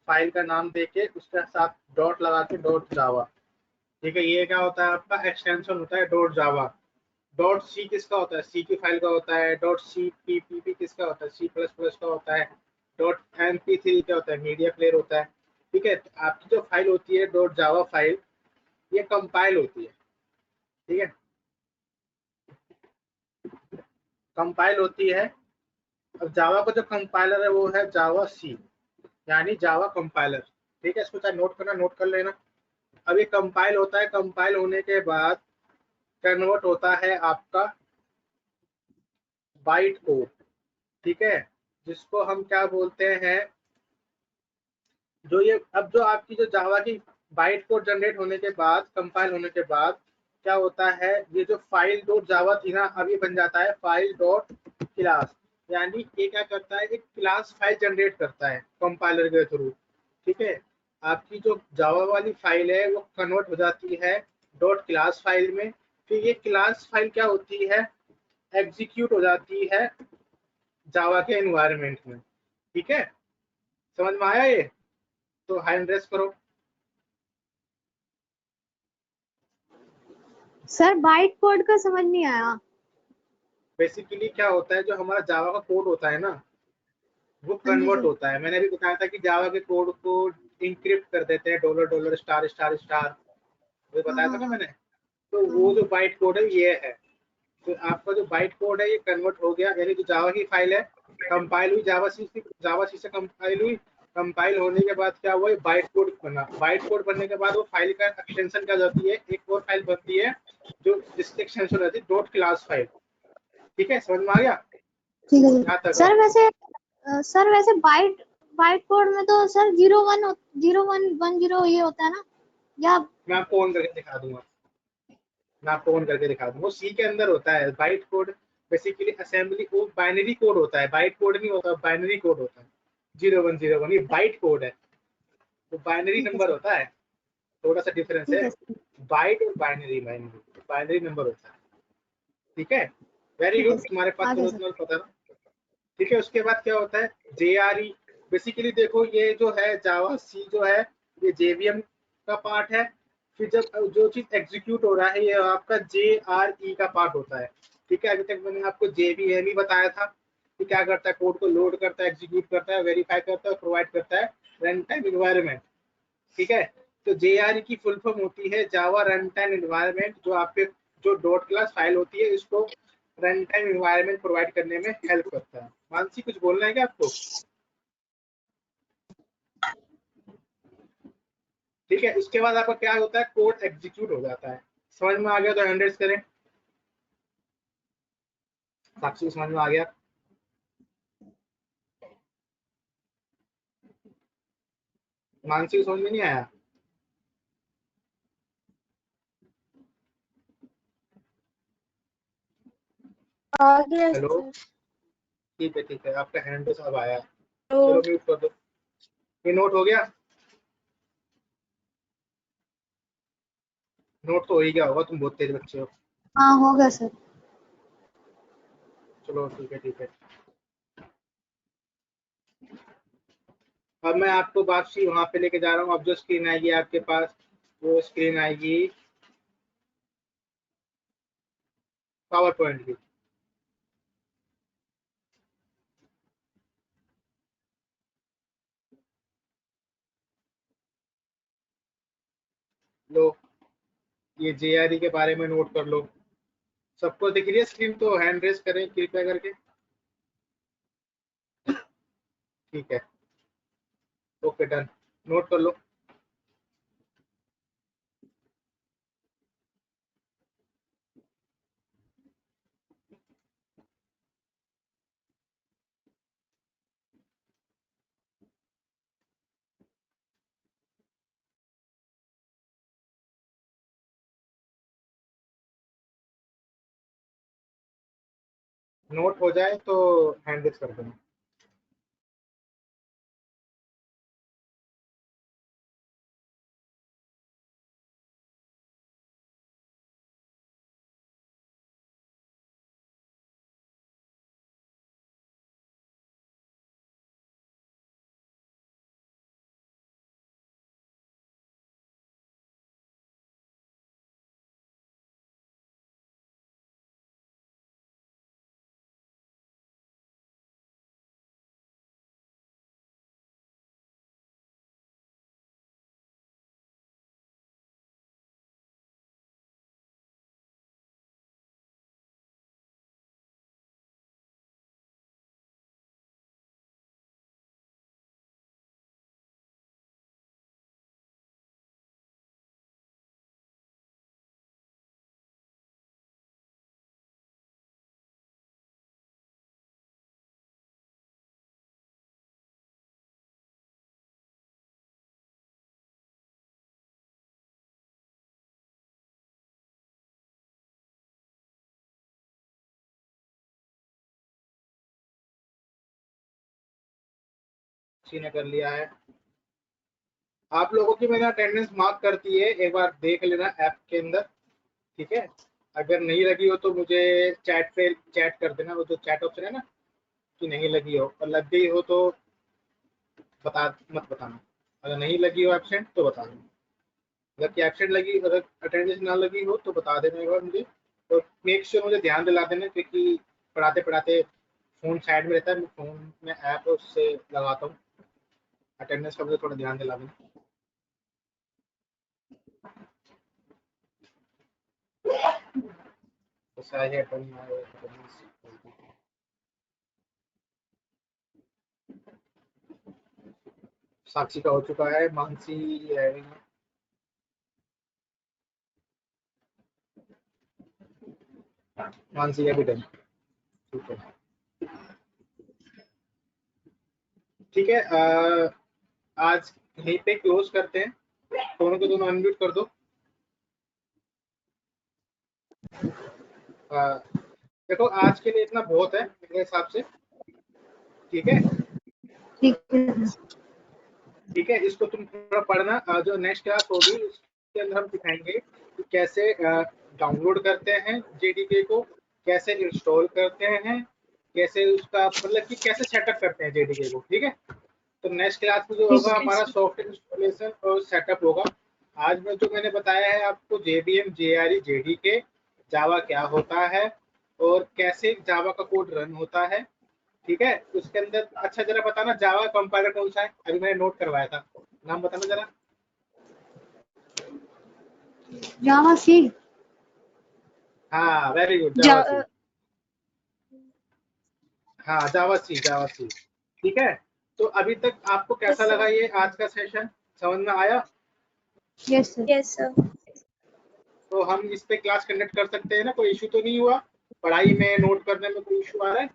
फाइल का नाम देके उसके साथ डॉट लगा के डॉट जावा। ठीक है, ये क्या होता है आपका एक्सटेंशन होता है डॉट जावा। डॉट सी किसका होता है, सी की फाइल का होता है। Dot C P P P किसका होता है, सी प्लस प्लस का होता है। डॉट एम पी थ्री क्या होता है, मीडिया प्लेयर होता है। ठीक है, तो आपकी जो फाइल होती है डॉट जावा फाइल, ये कंपाइल होती है। ठीक है, कंपाइल होती है। अब जावा का जो कंपाइलर है वो है जावा सी, यानी जावा कंपाइलर। ठीक है, इसको चाहे नोट करना, नोट कर लेना। अब ये कंपाइल होता है, कंपाइल होने के बाद कन्वर्ट होता है आपका बाइट कोड। ठीक है, जिसको हम क्या बोलते हैं, जो ये अब जो आपकी जो जावा की बाइट कोड जनरेट होने के बाद, कंपाइल होने के बाद क्या होता है, ये जो फाइल डॉट जावा थी ना, अब ये बन जाता है फाइल डॉट क्लास। यानी ये क्या करता है, एक क्लास फाइल जनरेट करता है कंपाइलर के थ्रू। ठीक है, आपकी जो जावा वाली फाइल है वो कन्वर्ट हो जाती है डॉट क्लास फाइल में। फिर ये क्लास फाइल क्या होती है, एग्जीक्यूट हो जाती है जावा के एनवायरनमेंट में। ठीक है, समझ में आया ये? तो हैंड रेस करो। सर बाइट कोड का समझ नहीं आया। बेसिकली क्या होता है, जो हमारा जावा का कोड होता है ना, वो हाँ जी कन्वर्ट सर। होता है। मैंने अभी बताया था कि जावा के कोड को इंक्रिप्ट कर देते हैं dollar dollar star star star, वो हाँ बताया था हाँ ना हाँ मैंने। तो हाँ वो हाँ। जो बाइट कोड है ये है। तो आपका जो बाइट कोड है ये कन्वर्ट हो गया, यानी जो जावा की फाइल है कंपाइल हुई, जावा सी से कंपाइल हुई। कंपाइल होने के बाद क्या हुआ, बाइट कोड बना। बाइट कोड बनने के बाद वो फाइल का एक्सटेंशन क्या जाती है, एक और फाइल बनती है जो जिसकी एक्सटेंशन रहती है डॉट क्लास फाइल। ठीक है, समझ में आ गया? ठीक है यहाँ सर। तक है। सर वैसे बाइट बाइट कोड में तो सर 01 01 10 ये होता है ना, या? मैं आपको ऑन करके दिखा दूंगा, मैं आपको ऑन करके दिखा दूंगा। सी के अंदर होता है बाइट कोड। बेसिकली असेंबली वो बाइनरी कोड होता है, बाइट कोड नहीं होता, बाइनरी कोड होता है। 0101 ये बाइट कोड है, वो बाइनरी ठीक है नंबर सर। होता है। थोड़ा सा डिफरेंस ठीक है, है सर। बाइट और बाइनरी। बाइनरी बाइनरी नंबर होता है। ठीक है, वेरी ठीक है गुड, सर। तुम्हारे पास आगे थोड़ा सर। थोड़ा पता ना। ठीक है, उसके बाद क्या होता है, JRE। बेसिकली देखो ये जो है जावा सी जो है, ये JVM का पार्ट है। फिर जब जो चीज एग्जीक्यूट हो रहा है ये आपका JRE का पार्ट होता है। ठीक है, अभी तक मैंने आपको JVM ही बताया था कि क्या करता है, कोड को लोड करता है, एग्जीक्यूट करता है, वेरीफाई करता है, प्रोवाइड करता है रन टाइम इन्वायरमेंट। ठीक है, तो JRE की फुल फॉर्म होती है जावा रन टाइम इन्वायरमेंट। जो आपके जो डॉट क्लास फाइल होती है इसको रन टाइम इन्वायरमेंट प्रोवाइड करने में हेल्प करता है। मानसी कुछ बोलना है क्या आपको? ठीक है, उसके बाद आपका क्या होता है, कोड एग्जीक्यूट हो जाता है। समझ में आ गया तो हैंड रेस करें। साक्षी को समझ में आ गया? मानसी को समझ में नहीं आया? आ गया हेलो, सर। ठीक है, आपका हैंड रेस अब आया। तो चलो म्यूट कर दो। ये नोट हो गया? नोट तो हो ही गया होगा, तुम बहुत तेज बच्चे हो। हाँ हो गया सर। चलो ठीक है। अब मैं आपको वापसी वहां पे लेके जा रहा हूँ। अब जो स्क्रीन आएगी आपके पास, वो स्क्रीन आएगी पावर पॉइंट की। लो, ये JRE के बारे में नोट कर लो। सबको दिख रही है स्क्रीन? तो हैंड रेस करें कृपया करके। ठीक है, ओके डन, नोट कर लो। नोट हो जाए तो हैंड रेस कर देना। किसी ने कर लिया है? आप लोगों की मैंने अटेंडेंस मार्क कर दी है, एक बार देख लेना ऐप के अंदर, ठीक है? अगर नहीं लगी हो तो मुझे चैट पे चैट कर देना, वो जो चैट ऑप्शन है ना, कि नहीं लगी हो, और लग गई हो तो मत बताना। अगर नहीं लगी हो एब्सेंट तो बता देना। अगर कि एब्सेंट लगी, अगर अटेंडेंस ना लगी हो तो बता देना एक बार मुझे, और मेक श्योर मुझे ध्यान दिला देना, क्योंकि पढ़ाते पढ़ाते फ़ोन साइड में रहता है, मैं फ़ोन में ऐप है उससे लगाता हूँ। अटेंडेंस का मुझे थोड़ा ध्यान दिला देना। ऐसा है अटेंडेंस। साक्षी का हो चुका है, मानसी है, मानसी का भी डन। ठीक है, ठीक है, आज यहीं पे क्लोज करते हैं। दोनों को दोनों अनम्यूट कर दो। देखो आज के लिए इतना बहुत है मेरे हिसाब से, ठीक है? ठीक है। ठीक है, इसको तुम थोड़ा पढ़ना। जो नेक्स्ट क्लास होगी उसके अंदर हम दिखाएंगे कि कैसे डाउनलोड करते हैं जेडीके को, कैसे इंस्टॉल करते हैं, कैसे उसका मतलब कि कैसे सेटअप करते हैं जेडीके को, ठीक है? तो नेक्स्ट क्लास में जो ठीक होगा है हमारा सॉफ्टवेयर इंस्टॉलेशन और सेटअप होगा। आज में जो मैंने बताया है आपको, जेबीएम, जेआरई, जेडीके, जावा क्या होता है और कैसे जावा का कोड रन होता है, ठीक है? उसके अंदर अच्छा जरा बताना जावा कंपाइलर कौन सा है, अभी मैंने नोट करवाया था, नाम बताना जरा। जावा सी। हाँ वेरी गुड, जावा सी। हाँ जावा सी, जावा सी, ठीक है? तो अभी तक आपको कैसा यस लगा सर। ये आज का सेशन, समझ में आया? Yes sir. Yes sir. तो हम इस पे क्लास कंडक्ट कर सकते हैं ना, कोई इशू तो नहीं हुआ पढ़ाई में, नोट करने में कोई इशू आ रहा है?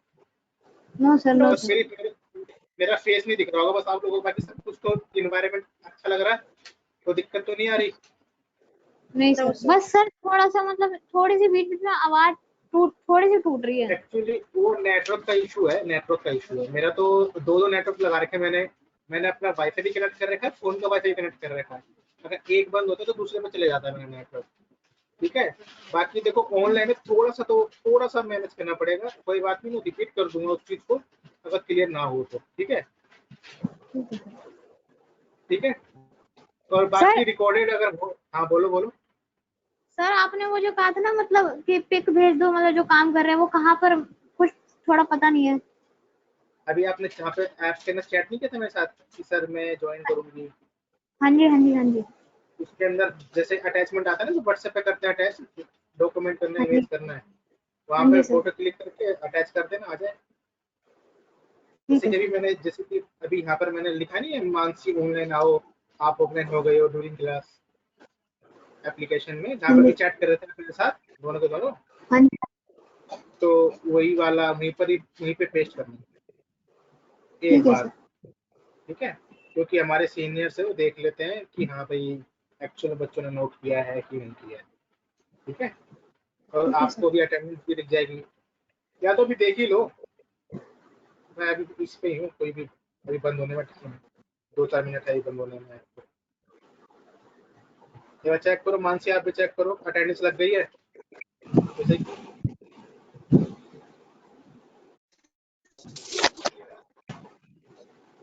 नो सर, नो नो बस सर। मेरा फेस नहीं दिख रहा होगा बस आप लोगों को, बाकी सब कुछ तो इन्वायरमेंट अच्छा लग रहा है, तो दिक्कत तो नहीं आ रही? नहीं नो सर, सर। बस सर थोड़ा सा मतलब थोड़ी सी बीच बीच में आवाज थोड़ी सी टूट रही है। एक्चुअली वो नेटवर्क का इशू है, नेटवर्क का इशू है। मेरा तो दो नेटवर्क लगा रखे मैंने अपना वाईफाई भी कनेक्ट कर रखा है, फोन का वाईफाई कनेक्ट कर रखा है। अगर एक बंद होता है तो दूसरे में चले जाता है मेरा नेटवर्क, ठीक है? बाकी देखो ऑनलाइन में थोड़ा सा मैनेज करना पड़ेगा, कोई बात नहीं, मैं रिपीट कर दूंगा उस चीज को अगर क्लियर ना हो तो, ठीक है? ठीक है, और सर बाकी रिकॉर्डेड अगर हो। हाँ बोलो बोलो। सर आपने वो जो कहा था ना, मतलब कि पिक भेज दो, मतलब जो काम कर रहे हैं वो कहाँ पर, कुछ थोड़ा पता नहीं है। अभी आपने जहाँ पे ऐप के अंदर चैट नहीं किया था मेरे साथ कि सर मैं ज्वाइन करूंगी, हाँ जी, हाँ जी, हाँ जी। उसके अंदर जैसे अटैचमेंट आता है ना, जो व्हाट्सएप पे करते हैं अटैच, डॉक्यूमेंट करना है, हाँ इमेज जी, करना है, वहां हाँ पे जी सर। फोटो क्लिक करके अटैच कर देना, आ जाए। ठीक जैसे है कि सर। मैंने, जैसे कि अभी यहाँ पर मैंने लिखा नहीं है, मानसी ऑनलाइन आओ, आप ऑफलाइन हो गए हो ड्यूरिंग क्लास, एप्लीकेशन में जहाँ हाँ पर जी। भी चैट कर रहे थे मेरे साथ दोनों के दोनों, हाँ जी। तो वही वाला वहीं पर ही, वहीं पे पेस्ट करना एक ठीक है बार, सर। ठीक है, क्योंकि हमारे सीनियर्स है वो देख लेते हैं कि हाँ भाई एक्चुअल बच्चों ने नोट किया है कि नहीं किया है, ठीक है। और ठीक है सर। आपको भी अटेंडेंस भी दिख जाएगी, या तो अभी देख ही लो, मैं अभी इस पे ही हूँ, कोई भी अभी बंद होने में 2-4 मिनट है अभी बंद होने में। जरा चेक करो, मानसी आप भी चेक करो, अटेंडेंस लग गई है जैसे कि।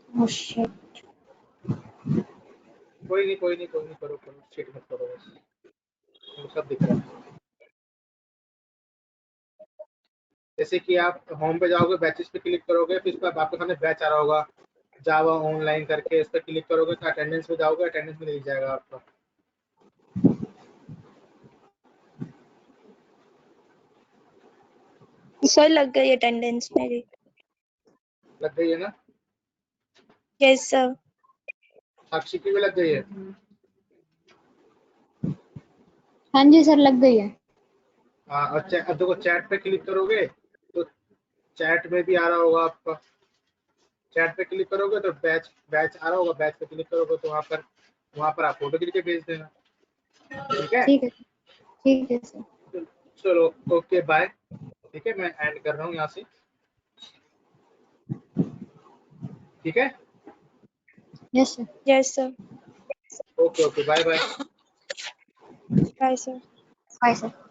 Oh shit. कोई नहीं कोई नहीं कोई नहीं, करो करो, चेक मत करो बस, वो सब दिख रहा है। जैसे कि आप होम पे जाओगे, बैचेस पे क्लिक करोगे, फिर इसके बाद आपके सामने बैच आ रहा होगा जावा ऑनलाइन करके, इस पर क्लिक करोगे तो अटेंडेंस में जाओगे, अटेंडेंस में दिख जाएगा आपका। सर लग गई अटेंडेंस मेरी। लग गई है ना? Yes sir. साक्षी की भी लग गई है। हाँ जी सर लग गई है। हाँ, और अब देखो चैट पे क्लिक करोगे तो चैट में भी आ रहा होगा आपका, चैट पे क्लिक करोगे तो बैच बैच आ रहा होगा, बैच पे क्लिक करोगे तो वहाँ पर आप फोटो क्लिक के भेज देना, ठीक है। ठीक है। ठीक है सर। चलो ओके बाय, ठीक है, मैं एंड कर रहा हूँ यहाँ से, ठीक है। Yes sir. Yes sir. Okay okay, bye bye. Bye sir. Bye sir.